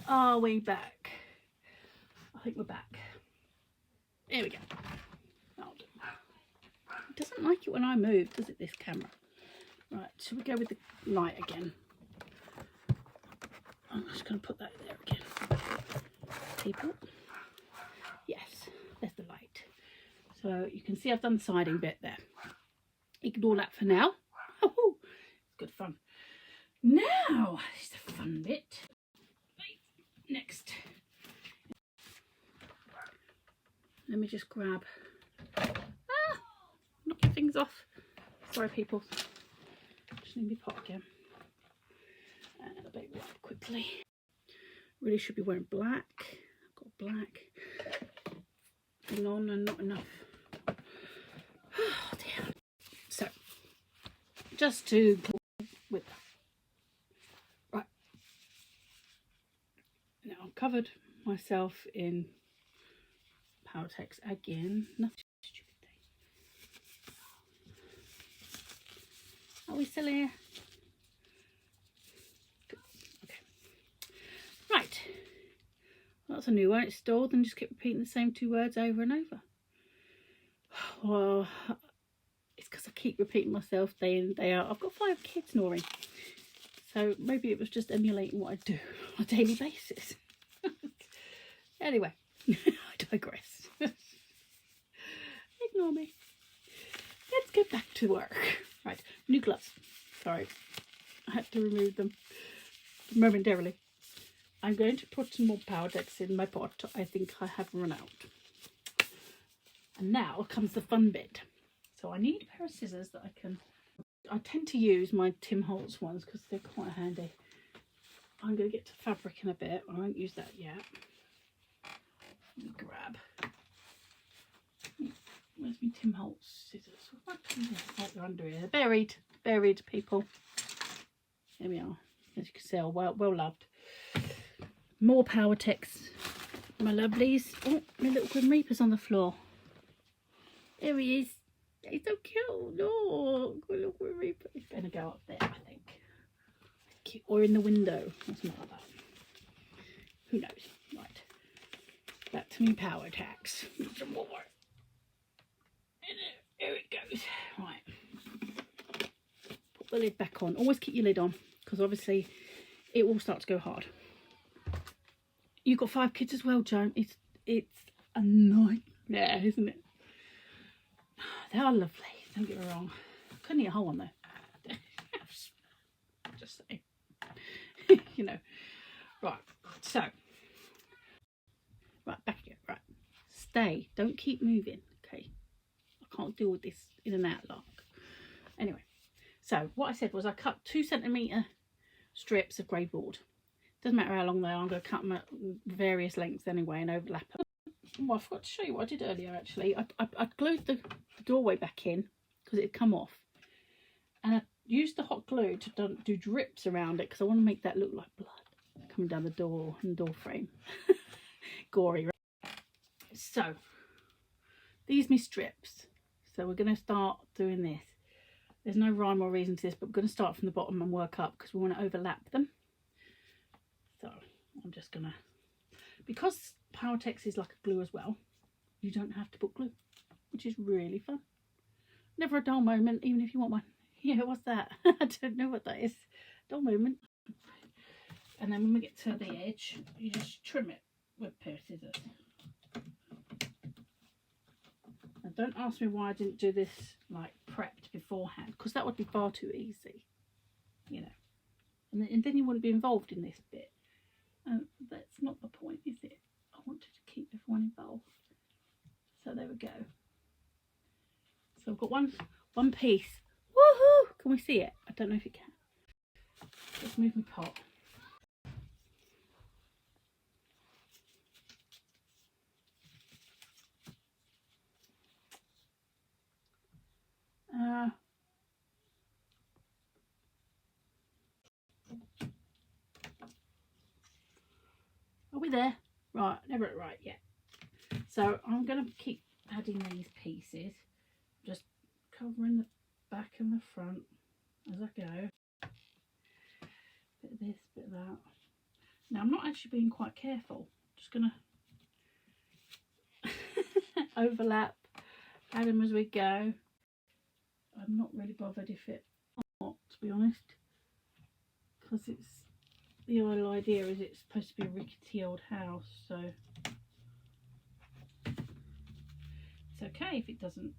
Are we back? I think we're back. Here we go. It doesn't like it when I move, does it, this camera? Right, should we go with the light again? I'm just going to put that there again. People. Yes, there's the light. So you can see I've done the siding bit there. Ignore that for now. Oh, good fun. Now, this is the fun bit. Next. Let me just grab. Knocking things off. Sorry, people. Just need my pot again. And a baby wipe quickly. Really should be wearing black. I've got black. Hang on, and not enough. Oh dear. So, just to with that. Right. Now I've covered myself in Powertex again. Nothing stupid thing. Are we still here? Good. Okay. Right. Well, that's a new one. It's stalled and just keep repeating the same 2 words over and over. Well, it's because I keep repeating myself day in, day out. I've got 5 kids snoring. So maybe it was just emulating what I do on a daily basis. Anyway, I digress. Ignore me. Let's get back to work. Right, new gloves. Sorry, I had to remove them momentarily. I'm going to put some more Powertex in my pot. I think I have run out. And now comes the fun bit. So I need a pair of scissors that I tend to use my Tim Holtz ones because they're quite handy. I'm going to get to fabric in a bit. I won't use that yet. Let me grab. Where's my Tim Holtz scissors? Oh, they're under here. They're buried, people. Here we are. As you can see, well loved. More Powertex, my lovelies. Oh, my little Grim Reaper's on the floor. There he is. He's so cute. No, good little Grim Reaper. He's going to go up there, I think. Cute. Or in the window. That's not like that. Who knows? Right. Back to me Powertex. Some more. There it goes. Right. Put the lid back on. Always keep your lid on because obviously it will start to go hard. You've got 5 kids as well, Joan. It's a nightmare, isn't it? They are lovely. Don't get me wrong. Couldn't eat a whole one though. Just saying. You know. Right. So. Right, back again. Right. Stay. Don't keep moving. Okay. I can't deal with this in and out lock. Anyway. So what I said was I cut 2cm strips of grey board. Doesn't matter how long they are. I'm going to cut them at various lengths anyway and overlap them. Oh, I forgot to show you what I did earlier actually. I glued the doorway back in because it had come off. And I used the hot glue to do drips around it because I want to make that look like blood coming down the door and the door frame. Gory, right? So, these are my strips. So we're going to start doing this. There's no rhyme or reason to this, but we're going to start from the bottom and work up because we want to overlap them. So, I'm just going to... Because Powertex is like a glue as well, you don't have to put glue, which is really fun. Never a dull moment, even if you want one. Yeah, what's that? I don't know what that is. Don't moment. And then when we get to the edge, you just trim it with a pair of scissors. Now don't ask me why I didn't do this like prepped beforehand, because that would be far too easy, you know. And then you wouldn't be involved in this bit. And that's not the point, is it? I wanted to keep everyone involved. So there we go. So I've got one piece. Woohoo! Can we see it? I don't know if you can. Let's move my pot. Are we there? Right, never right yet. So I'm going to keep adding these pieces, just covering the back and the front as I go. Bit of this, bit of that. Now I'm not actually being quite careful. Just going to overlap, add them as we go. I'm not really bothered if it not, to be honest, because it's the whole idea is it's supposed to be a rickety old house, so it's okay if it doesn't,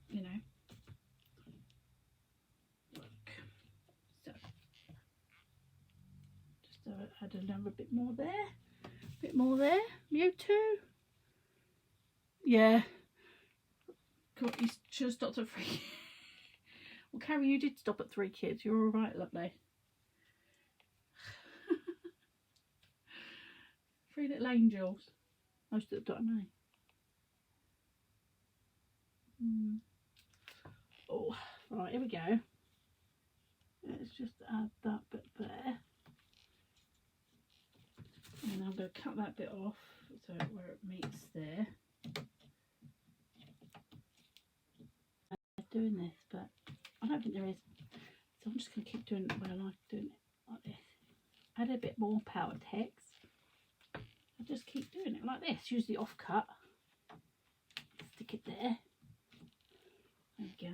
you know, work. So just add another bit more there, bit more there. You too. Yeah. God, you should have stopped at 3. Well, Carrie, you did stop at 3 kids. You're all right, lovely. 3 little angels. Most of the time, eh? Oh, right, here we go. Let's just add that bit there. And I'm going to cut that bit off so where it meets there. I'm doing this, but I don't think there is. So I'm just going to keep doing it when I like doing it like this. Add a bit more power text. I just keep doing it like this. Use the offcut. Stick it there. There we go.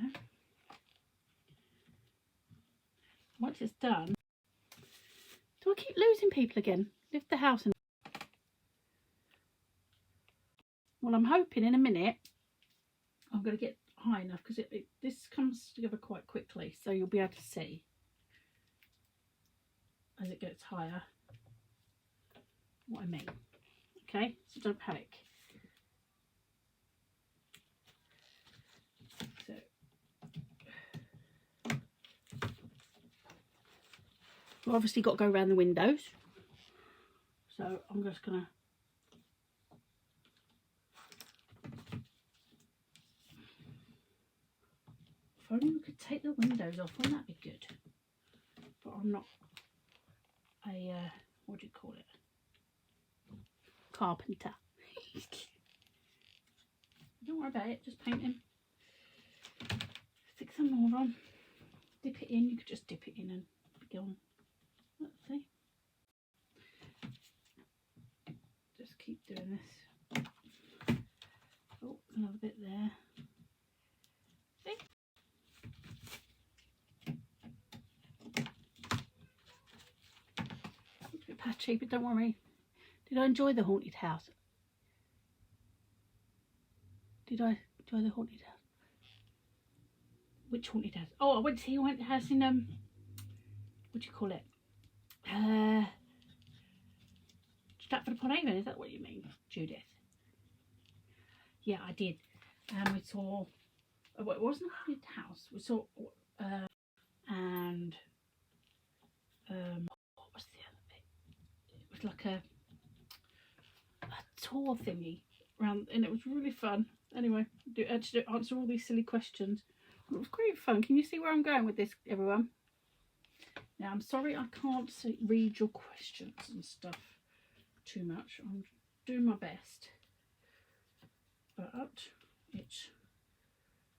Once it's done, do I keep losing people again? Lift the house. Well, I'm hoping in a minute I'm going to get high enough, because this comes together quite quickly, so you'll be able to see as it gets higher what I mean. Okay, so don't panic. So we've obviously got to go around the windows, so I'm just gonna if only we could take the windows off, wouldn't that be good? But I'm not a what do you call it, carpenter. Don't worry about it, just paint him. Stick some more on, dip it in. You could just dip it in and go on. Let's see, just keep doing this. Oh, another bit there. See, it's a bit patchy, but don't worry. Did I enjoy the haunted house? Did I enjoy the haunted house? Which haunted house? Oh, I went to see a haunted house in what do you call it? Stratford upon Avon. Is that what you mean, Judith? Yeah, I did. And we saw. Well, it wasn't a haunted house. We saw and what was the other bit? It was like a tour thingy around, and it was really fun. Anyway, I had to answer all these silly questions. It was great fun. Can you see where I'm going with this, everyone? Now, I'm sorry I can't read your questions and stuff too much. I'm doing my best, but it's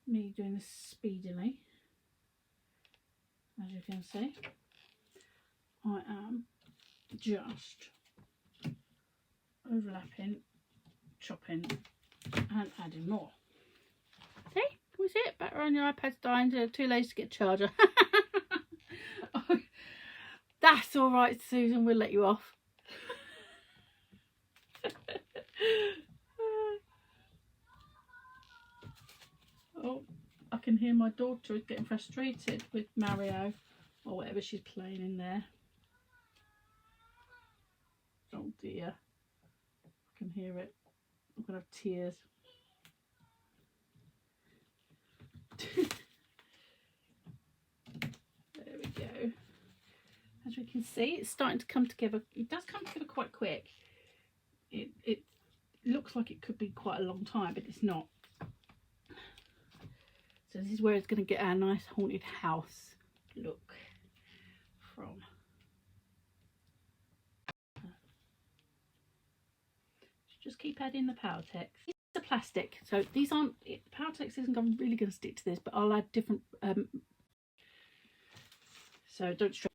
me doing this speedily. As you can see, I am just overlapping, chopping and adding more. See? Can Was it? Better on your iPad's dying, too lazy to get a charger. That's all right, Susan. We'll let you off. Oh, I can hear my daughter is getting frustrated with Mario or whatever she's playing in there. Oh dear. I can hear it. I'm going to have tears. There we go. As we can see, it's starting to come together. It does come together quite quick. It looks like it could be quite a long time, but it's not. So this is where it's going to get our nice haunted house look from. Just keep adding the Powertex. These are plastic, so these aren't. Powertex isn't really going to stick to this, but I'll add different. So don't stress.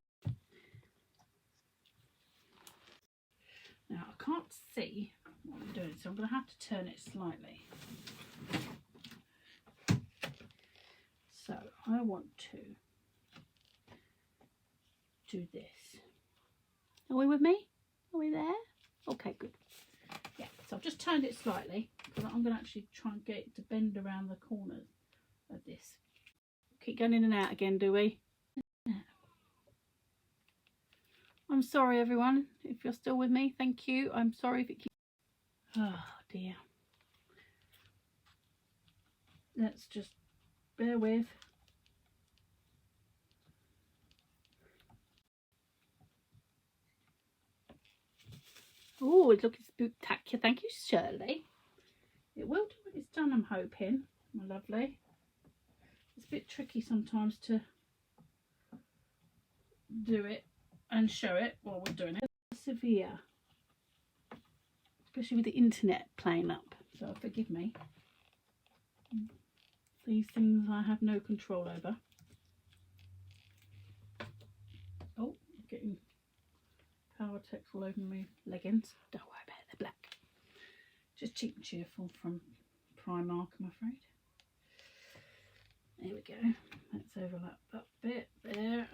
Now I can't see what I'm doing, so I'm going to have to turn it slightly. So I want to do this. Are we with me? Are we there? Okay, good. Yeah, so I've just turned it slightly because I'm going to actually try and get it to bend around the corners of this. Keep going in and out again, do we? I'm sorry, everyone, if you're still with me. Thank you. I'm sorry if it keeps... Oh, dear. Let's just bear with. Oh, it's looking spooktacular. Thank you, Shirley. It will do when it's done, I'm hoping. My lovely. It's a bit tricky sometimes to do it and show it while we're doing it. Severe. Especially with the internet playing up. So forgive me. These things I have no control over. Oh, I'm getting Powertex all over my leggings. Don't worry about it, they're black. Just cheap and cheerful from Primark, I'm afraid. There we go. Let's overlap that bit there.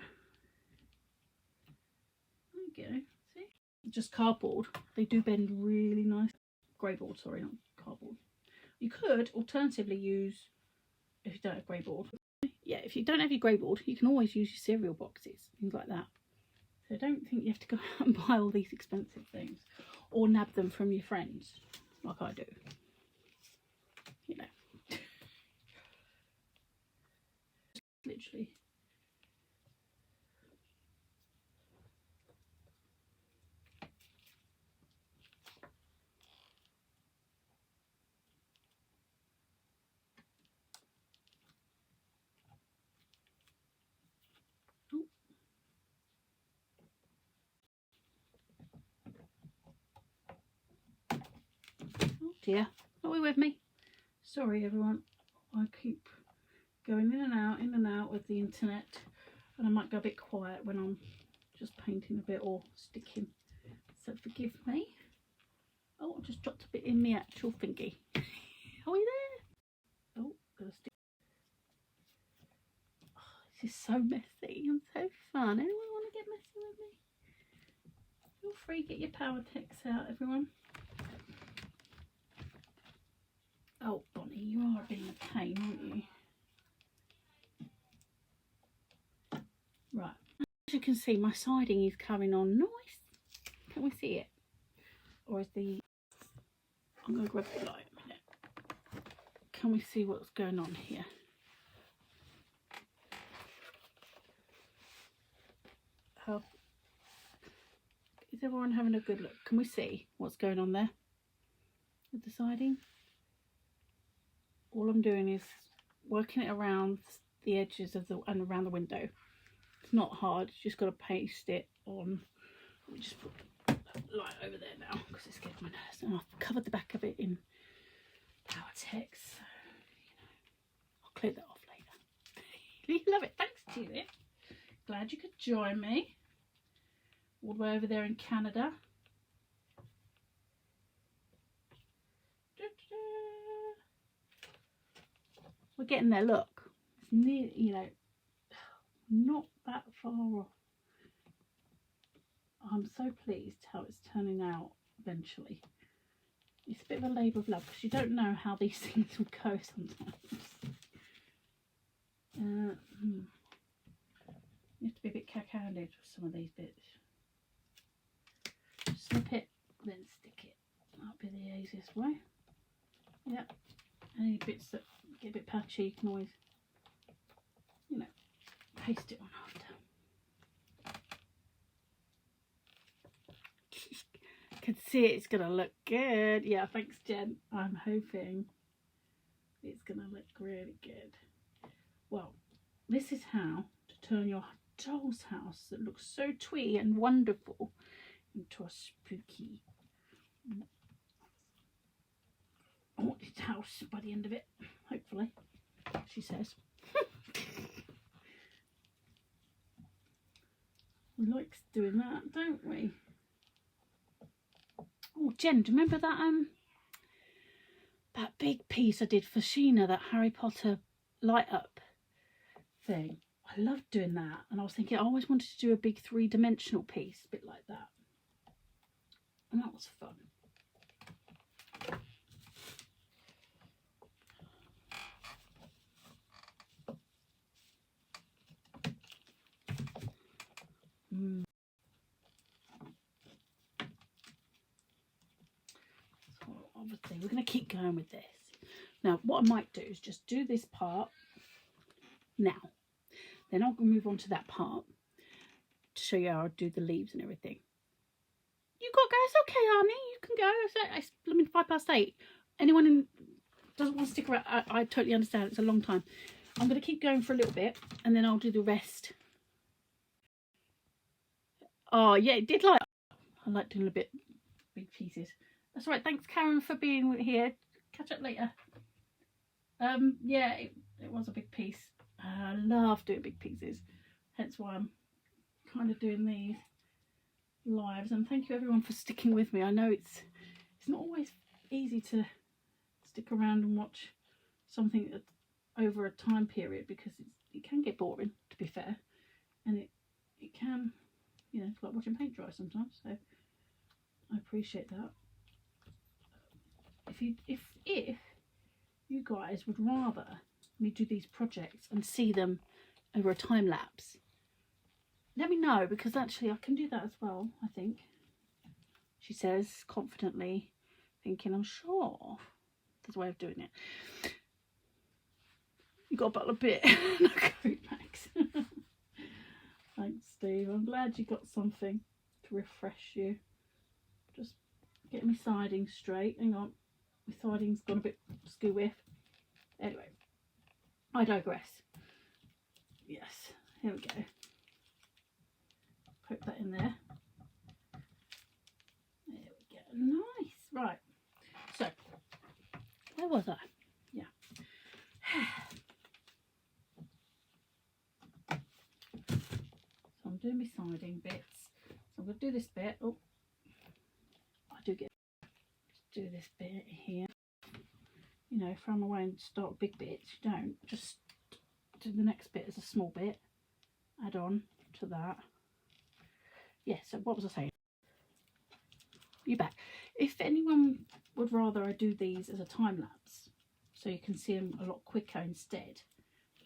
There we go. See? Just cardboard. They do bend really nice. Grey board, sorry, not cardboard. You could alternatively use, if you don't have grey board. Yeah, if you don't have your grey board, you can always use your cereal boxes, things like that. So I don't think you have to go out and buy all these expensive things or nab them from your friends like I do. You know. Literally. Oh dear, are we with me? Sorry everyone, I keep going in and out with the internet, and I might go a bit quiet when I'm just painting a bit or sticking, so forgive me. Oh, I just dropped a bit in my actual thingy. Are we there? Oh, gotta stick. Oh, this is so messy and so fun. Anyone want to get messy with me? Feel free, get your Powertex out, everyone. Oh, Bonnie, you are being a pain, aren't you? Right, as you can see, my siding is coming on nice. Can we see it? Or is the... I'm going to grab the light a minute. Can we see what's going on here? How... Is everyone having a good look? Can we see what's going on there with the siding? All I'm doing is working it around the edges of the and around the window. It's not hard, you just got to paste it on. Let me just put the light over there now because it's getting my nerves. And I've covered the back of it in Powertex, so you know, I'll clear that off later. You love it. Thanks, Judith. Glad you could join me all the way over there in Canada. We're getting there. Look, it's near, you know, not that far off. I'm so pleased how it's turning out eventually. It's a bit of a labour of love because you don't know how these things will go sometimes. You have to be a bit cack-handed with some of these bits. Snip it, then stick it. That'll be the easiest way. Yep. Any bits that get a bit patchy, you can always, you know, paste it on after. Can see it's gonna look good. Yeah, thanks Jen. I'm hoping it's gonna look really good. Well, this is how to turn your doll's house that looks so twee and wonderful into a spooky haunted house by the end of it, hopefully, she says. We like doing that, don't we? Oh, Jen, do you remember that big piece I did for Sheena, that Harry Potter light up thing? I loved doing that, and I was thinking I always wanted to do a big 3-dimensional piece, a bit like that, and that was fun. So obviously we're going to keep going with this. Now what I might do is just do this part now, then I'll move on to that part to show you how I do the leaves and everything. You got to go. It's okay, Arnie, you can go. It's 8:05. Anyone doesn't want to stick around, I totally understand. It's a long time. I'm going to keep going for a little bit and then I'll do the rest. Oh yeah, it did like, I like doing a bit big pieces. That's right. Thanks Karen for being here. Catch up later. Yeah, it was a big piece. I love doing big pieces, hence why I'm kind of doing these lives. And thank you everyone for sticking with me. I know it's not always easy to stick around and watch something over a time period, because it can get boring, to be fair, and it can, you know, it's like watching paint dry sometimes. So I appreciate that. If you guys would rather me do these projects and see them over a time lapse, let me know, because actually I can do that as well, I think. She says confidently, thinking I'm sure there's a way of doing it. You got a bottle of beer and a coat, Max. Thanks Steve, I'm glad you got something to refresh you. Just get my siding straight. Hang on, my siding's gone a bit skew-whiff. Anyway, I digress. Yes, here we go. Poke that in there. There we go. Nice. Right. So, where was I? Yeah. So I'm doing my siding bits. So I'm going to do this bit. Oh, I do get to do this bit here. You know, throw them away and start big bits. You don't. Just do the next bit as a small bit. Add on to that. Yeah, so what was I saying? You back. If anyone would rather I do these as a time lapse, so you can see them a lot quicker instead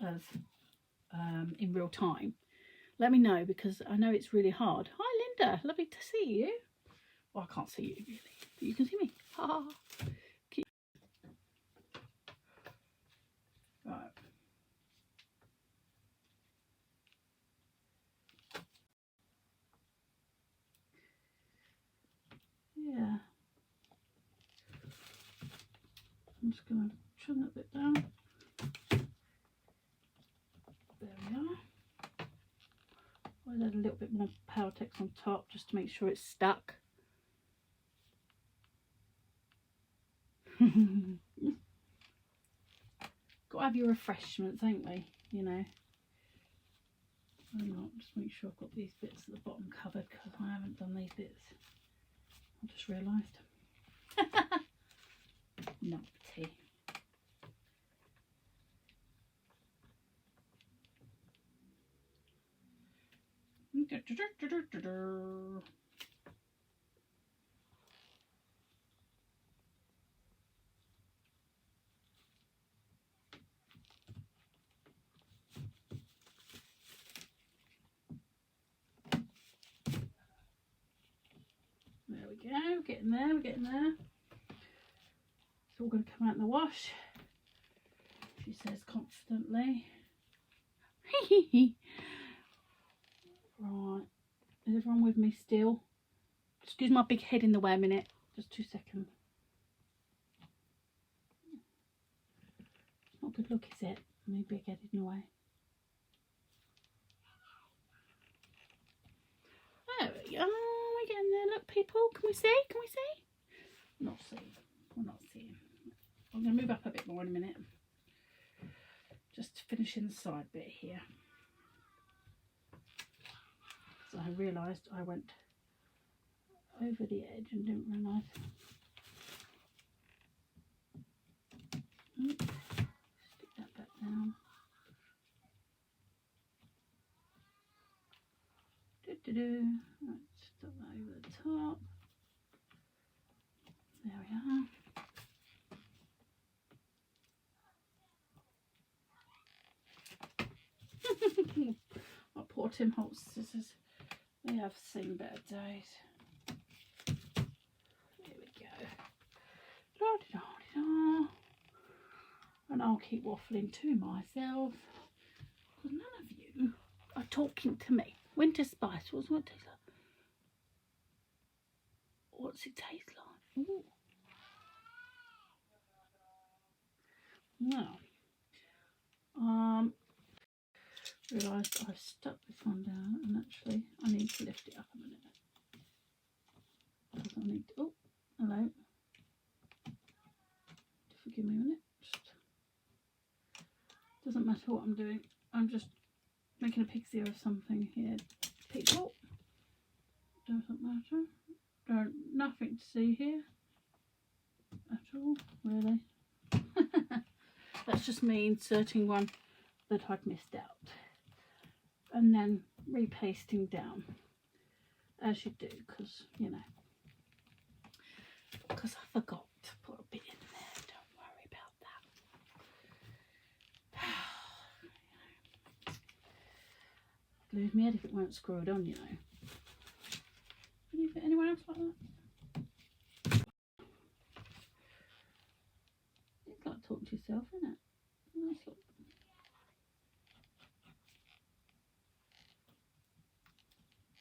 of in real time, let me know, because I know it's really hard. Hi Linda, lovely to see you. Well, I can't see you really, but you can see me. Ha. Right. Yeah. I'm just going to trim that bit down. There we are. I'll add a little bit more Powertex on top just to make sure it's stuck. Got to have your refreshments, ain't we? You know. Hang on, just make sure I've got these bits at the bottom covered, because I haven't done these bits. I just realised. Numpty. There we go, we're getting there, we're getting there. It's all going to come out in the wash, she says confidently. Right, is everyone with me still? Excuse my big head in the way a minute, just 2 seconds. Not a good look, is it? My big head in the way. There we go, we're getting there. Look people, can we see? Can we see? Not seeing, we're not seeing. I'm going to move up a bit more in a minute. Just finishing the side bit here. So I realised I went over the edge and didn't realise. Stick that back down. Right, stuff that over the top. There we are. My poor Tim Holtz scissors. They have seen better days. There we go. La-di-da-di-da. And I'll keep waffling to myself because none of you are talking to me. Winter spice. What's it taste like? What's it taste like? Ooh. Now, realised I've stuck this one down and actually I need to lift it up a minute. I need to, oh, hello. Forgive me a minute. Just doesn't matter what I'm doing. I'm just making a pixie of something here. People. Doesn't matter. Nothing to see here at all, really. That's just me inserting one that I'd missed out and then repasting down as you do, because you know, because I forgot to put a bit in there. Don't worry about that. Lose me head if it weren't screwed on, you know. Anyone else like that? It's like talking to yourself, isn't it? Nice look.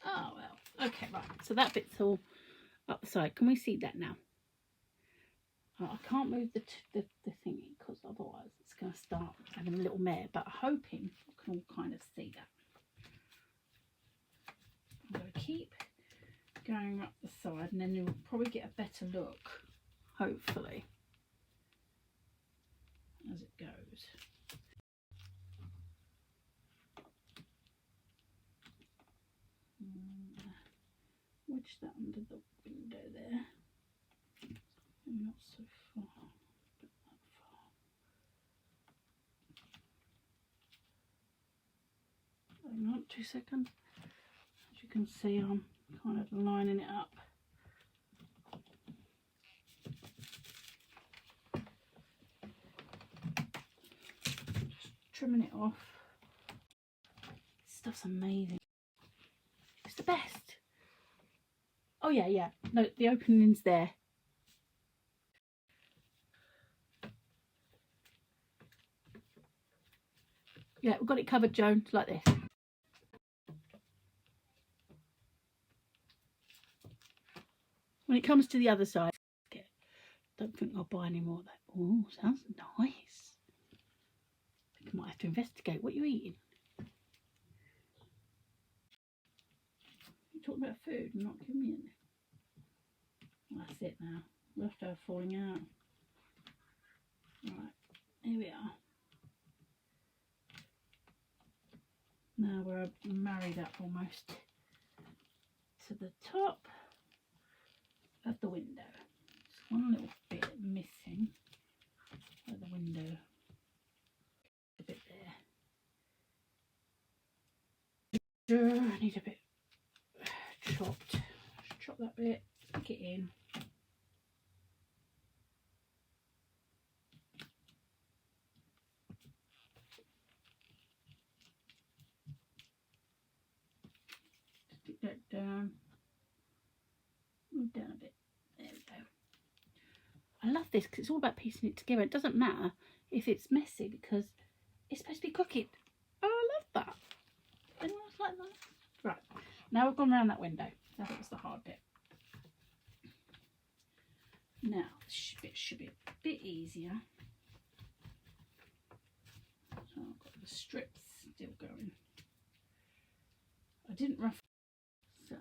Oh well. Okay, right. So that bit's all up the side. Can we see that now? I can't move the thingy because otherwise it's going to start having a little mare. But hoping I can all kind of see that. I'm going to keep going up the side, and then you'll probably get a better look, hopefully, as it goes. Wedge that under the window there. Not so far, but that far. Hang on 2 seconds. As you can see, I'm kind of lining it up. Just trimming it off. This stuff's amazing. It's the best. Oh yeah, yeah. No, the opening's there. Yeah, we've got it covered, Joan, like this. When it comes to the other side, I don't think I'll buy any more of that. Oh, sounds nice. I think I might have to investigate what you're eating. You're talking about food and not giving me any. Well, that's it now. We'll have to have falling out. Right, here we are. Now we're married up almost to the top of the window. There's one little bit missing at the window. A bit there. I need a bit chopped. Just chop that bit, stick it in. Stick that down. Move down a bit. There we go. I love this because it's all about piecing it together. It doesn't matter if it's messy because it's supposed to be cooking. Oh, I love that. Anyone else like that? Right, now we've gone around that window. That was the hard bit. Now, this bit should be a bit easier. So I've got the strips still going. I didn't rough. So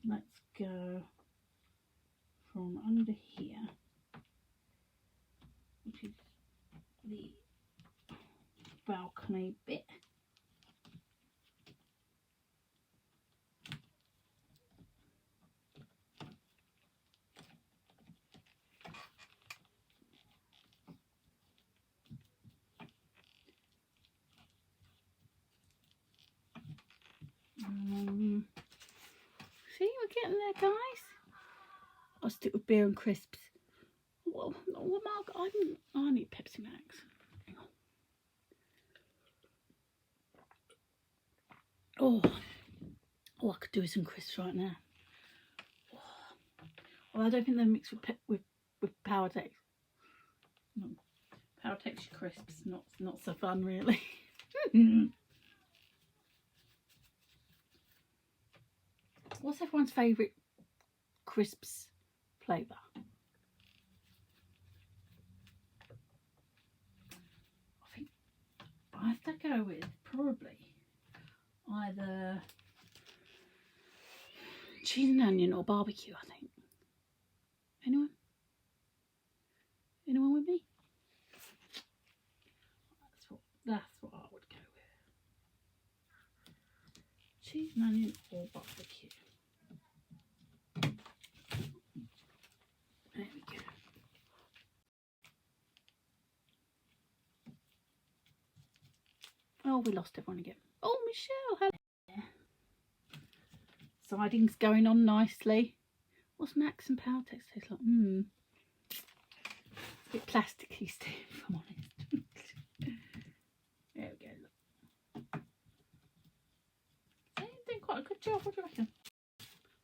let's go from under here, which is the balcony bit. See, we're getting there, guys. I'll stick with beer and crisps. What Mark? I need Pepsi Max. Hang on. Oh, I could do with some crisps right now. Well, I don't think they're mixed with Powertex. No, Powertex crisps, not so fun really. What's everyone's favourite crisps flavour? I think I have to go with probably either cheese and onion or barbecue, I think. Anyone? Anyone with me? That's what I would go with. Cheese and onion or barbecue. There we go. Oh, we lost everyone again. Oh, Michelle, hello. Siding's going on nicely. What's Max and Powertex taste like? It's a bit plasticky still, if I'm honest. There we go, look. You're doing quite a good job, what do you reckon?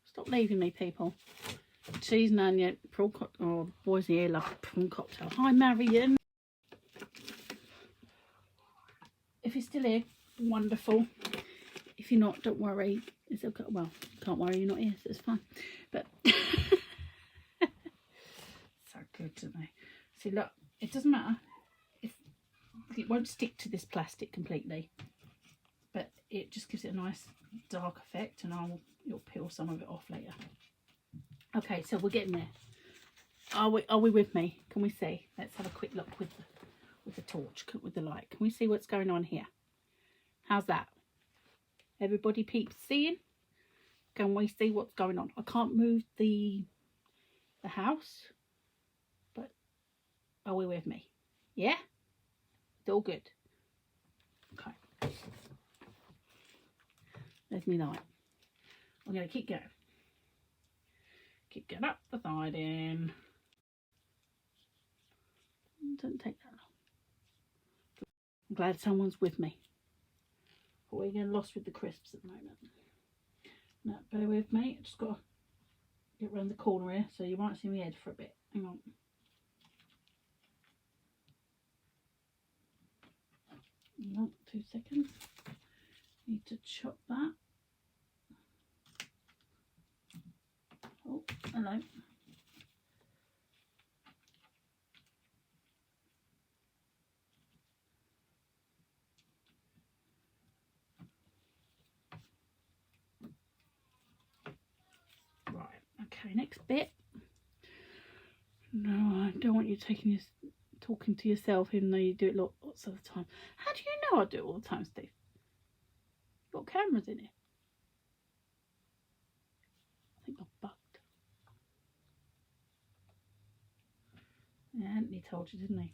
Stop leaving me, people. Cheese and onion, prawn cocktail. Oh, the boys here love prawn cocktail. Hi, Marion. If you're still here, wonderful. If you're not, don't worry. It's okay. Well, can't worry, you're not here, so it's fine. But so good, don't they? See, look, it doesn't matter if it won't stick to this plastic completely, but it just gives it a nice dark effect, and you'll peel some of it off later. Okay, so we're getting there. Are we with me? Can we see? Let's have a quick look with the torch, with the light. Can we see what's going on here? How's that? Everybody peeps seeing? Can we see what's going on? I can't move the house, but are we with me? Yeah? It's all good. Okay. There's me light. I'm going to keep going. Keep going up the siding. Doesn't take that long. I'm glad someone's with me. But we're getting lost with the crisps at the moment. No, bear with me. I just got to get round the corner here, so you might see my head for a bit. Hang on. No, 2 seconds. Need to chop that. Oh, hello. Right, okay, next bit. No, I don't want you talking to yourself, even though you do it lots of the time. How do you know I do it all the time, Steve? You've got cameras in it. I think I've bugged. Yeah, Anthony told you, didn't he?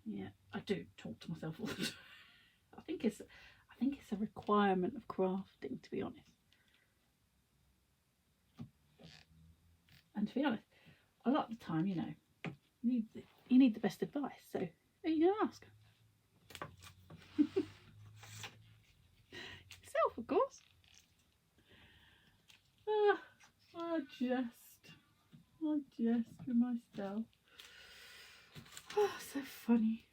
Yeah, I do talk to myself all the time. I think it's a requirement of crafting, to be honest. And to be honest, a lot of the time, you know, you need the best advice. So who are you going to ask? Yourself, of course. I just for myself. Oh, so funny.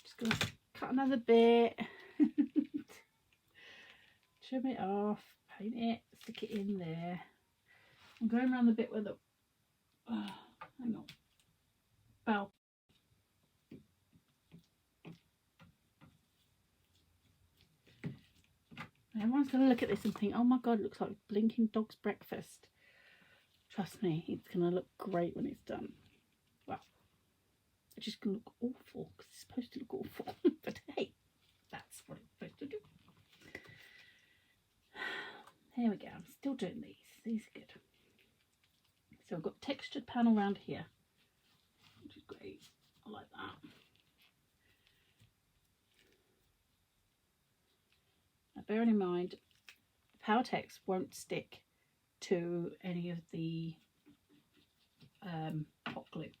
Just gonna cut another bit, trim it off, paint it, stick it in there. I'm going around the bit where the hang on, bell. Everyone's going to look at this and think, oh my god, it looks like Blinking Dog's breakfast. Trust me, it's going to look great when it's done. Well, it's just going to look awful because it's supposed to look awful. But hey, that's what it's supposed to do. Here we go. I'm still doing these. These are good. So I've got textured panel around here, which is great. I like that. Now, bearing in mind, Powertex won't stick to any of the hot glue.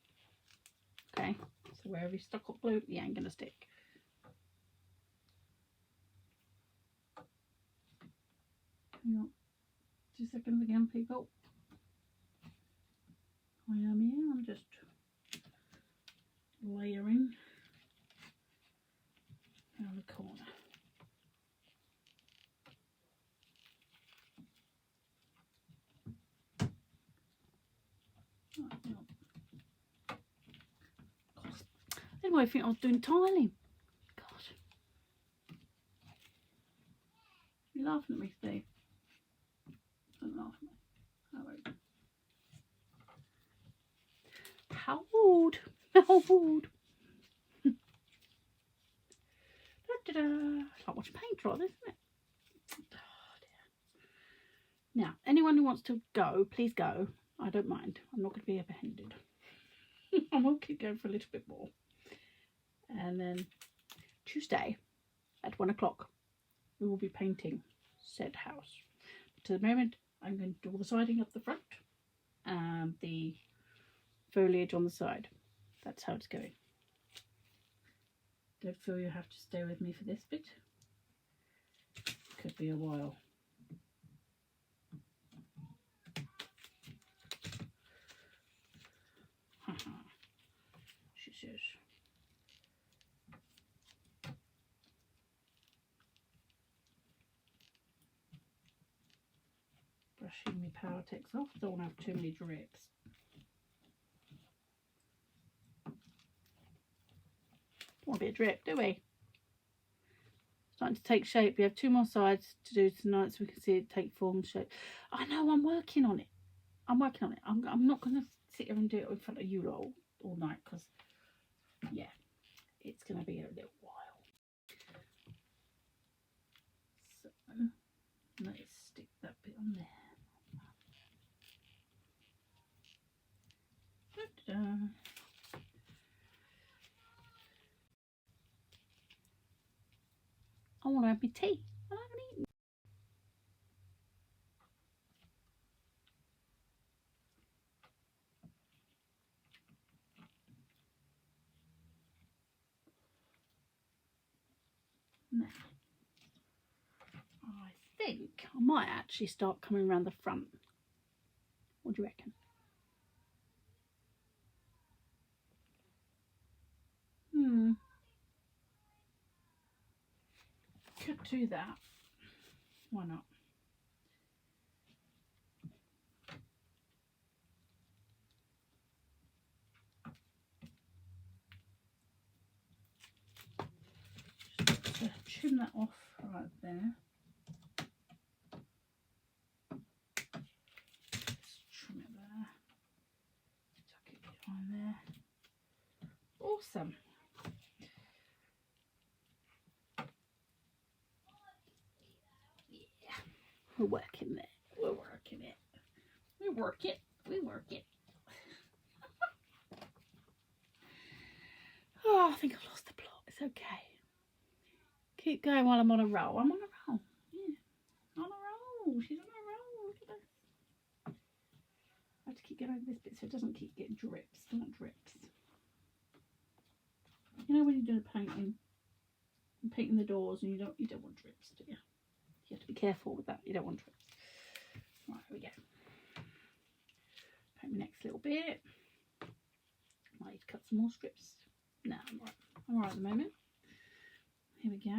Okay, so wherever you stuck hot glue, it ain't gonna stick. Hang on, 2 seconds again, people. I am here. I'm just layering around the corner. Anyway, I think I was doing tiling. God. You're laughing at me, Steve. Don't laugh at me. Alright. How old? How old? It's like watching paint dry, isn't it? Oh, dear. Now, anyone who wants to go, please go. I don't mind. I'm not going to be apprehended. I will keep going for a little bit more. And then Tuesday at 1 o'clock, we will be painting said house. But at the moment, I'm going to do all the siding up the front and the foliage on the side. That's how it's going. Don't feel you have to stay with me for this bit. Could be a while. She says. Brushing my Powertex off. Don't want to have too many drips. Don't want a bit of drip, do we? Starting to take shape. We have 2 more sides to do tonight so we can see it take form, shape. I know, I'm working on it. I'm working on it. I'm not going to sit here and do it in front of you all night because, yeah, it's going to be a little while. So, let's stick that bit on there. Da-da-da. I want to have my tea. I haven't eaten. Now, I think I might actually start coming around the front. What do you reckon? Could do that. Why not? Just trim that off right there. Just trim it there. Tuck it behind there. Awesome. Yeah, we're working there. We're working it. We work it. We work it. Oh, I think I've lost the plot. It's okay. Keep going while I'm on a roll. I'm on a roll. Yeah. On a roll. She's on a roll. Look at this. get over this bit so it doesn't keep getting drips. Don't want drips. You know when you're doing painting, and painting the doors, and you don't want drips, do you? You have to be careful with that. You don't want drips. Right, here we go. Paint my next little bit. Might need to cut some more strips. No, I'm alright. I'm alright at the moment. Here we go.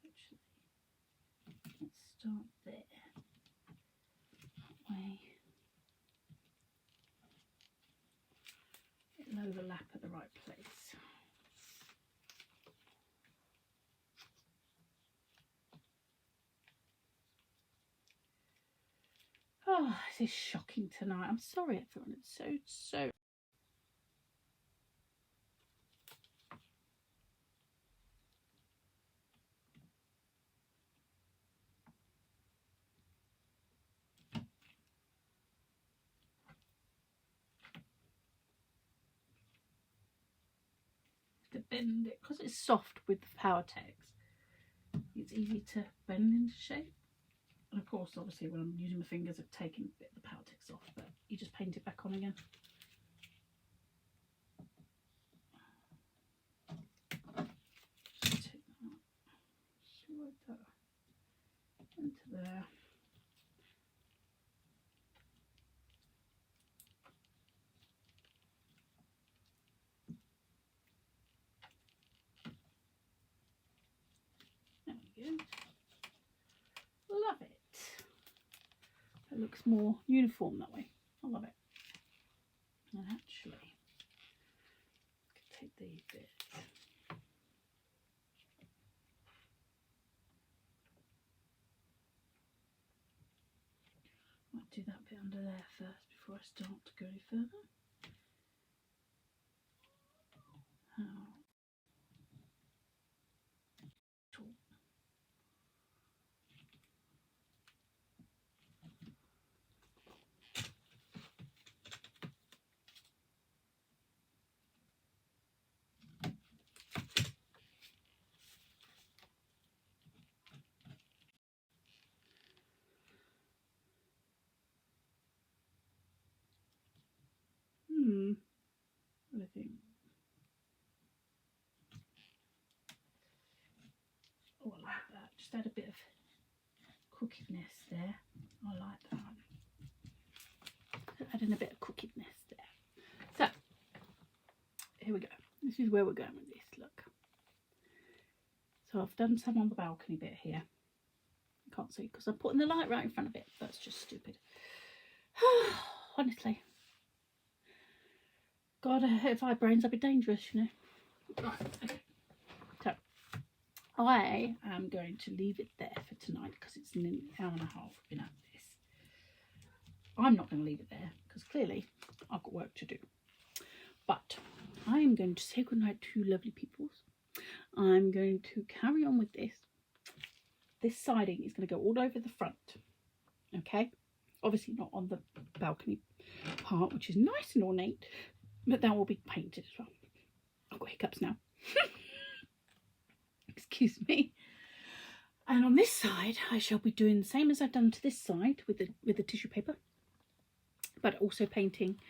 Actually, let's start there. That way it'll overlap at the right place. Oh, this is shocking tonight. I'm sorry, everyone. It's so. To bend it because it's soft with the Powertex. It's easy to bend into shape. And of course, obviously, when I'm using my fingers, I've taken a bit of the Powertex off, but you just paint it back on again. Just take that out. Slide that into there. There we go. Love it. It looks more uniform that way. I love it. And actually, I could take these bits. Might do that bit under there first before I start to go any further. What do I think? Oh, I like that. Just add a bit of crookedness there. I like that. Adding a bit of crookedness there. So, here we go. This is where we're going with this. Look. So I've done some on the balcony bit here. I can't see because I'm putting the light right in front of it. That's just stupid. Honestly. God, if I had brains, I'd be dangerous, you know. Right, okay. So, I am going to leave it there for tonight because it's an hour and a half we've been at this. I'm not going to leave it there because clearly I've got work to do. But I am going to say goodnight to lovely peoples. I'm going to carry on with this. This siding is going to go all over the front. Okay? Obviously not on the balcony part, which is nice and ornate. But that will be painted as well. I've got hiccups now. Excuse me. And on this side, I shall be doing the same as I've done to this side with the tissue paper, but also painting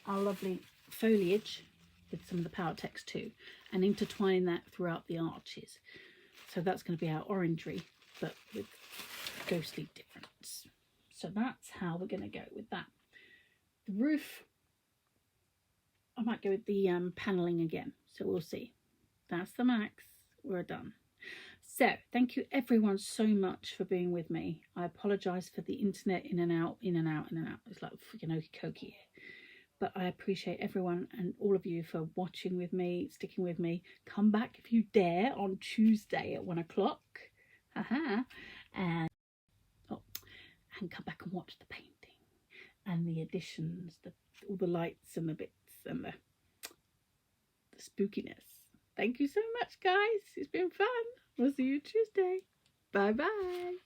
our lovely foliage with some of the Powertex too, and intertwining that throughout the arches. So that's going to be our orangery, but with ghostly difference. So that's how we're going to go with that. The roof, I might go with the panelling again, so we'll see. That's the max. We're done. So thank you everyone so much for being with me. I apologise for the internet in and out. It's like freaking okey cokey here. But I appreciate everyone and all of you for watching with me, sticking with me. Come back if you dare on Tuesday at 1 o'clock. And come back and watch the painting and the additions, all the lights and the bits and the spookiness. Thank you so much, guys. It's been fun. We'll see you Tuesday. Bye bye.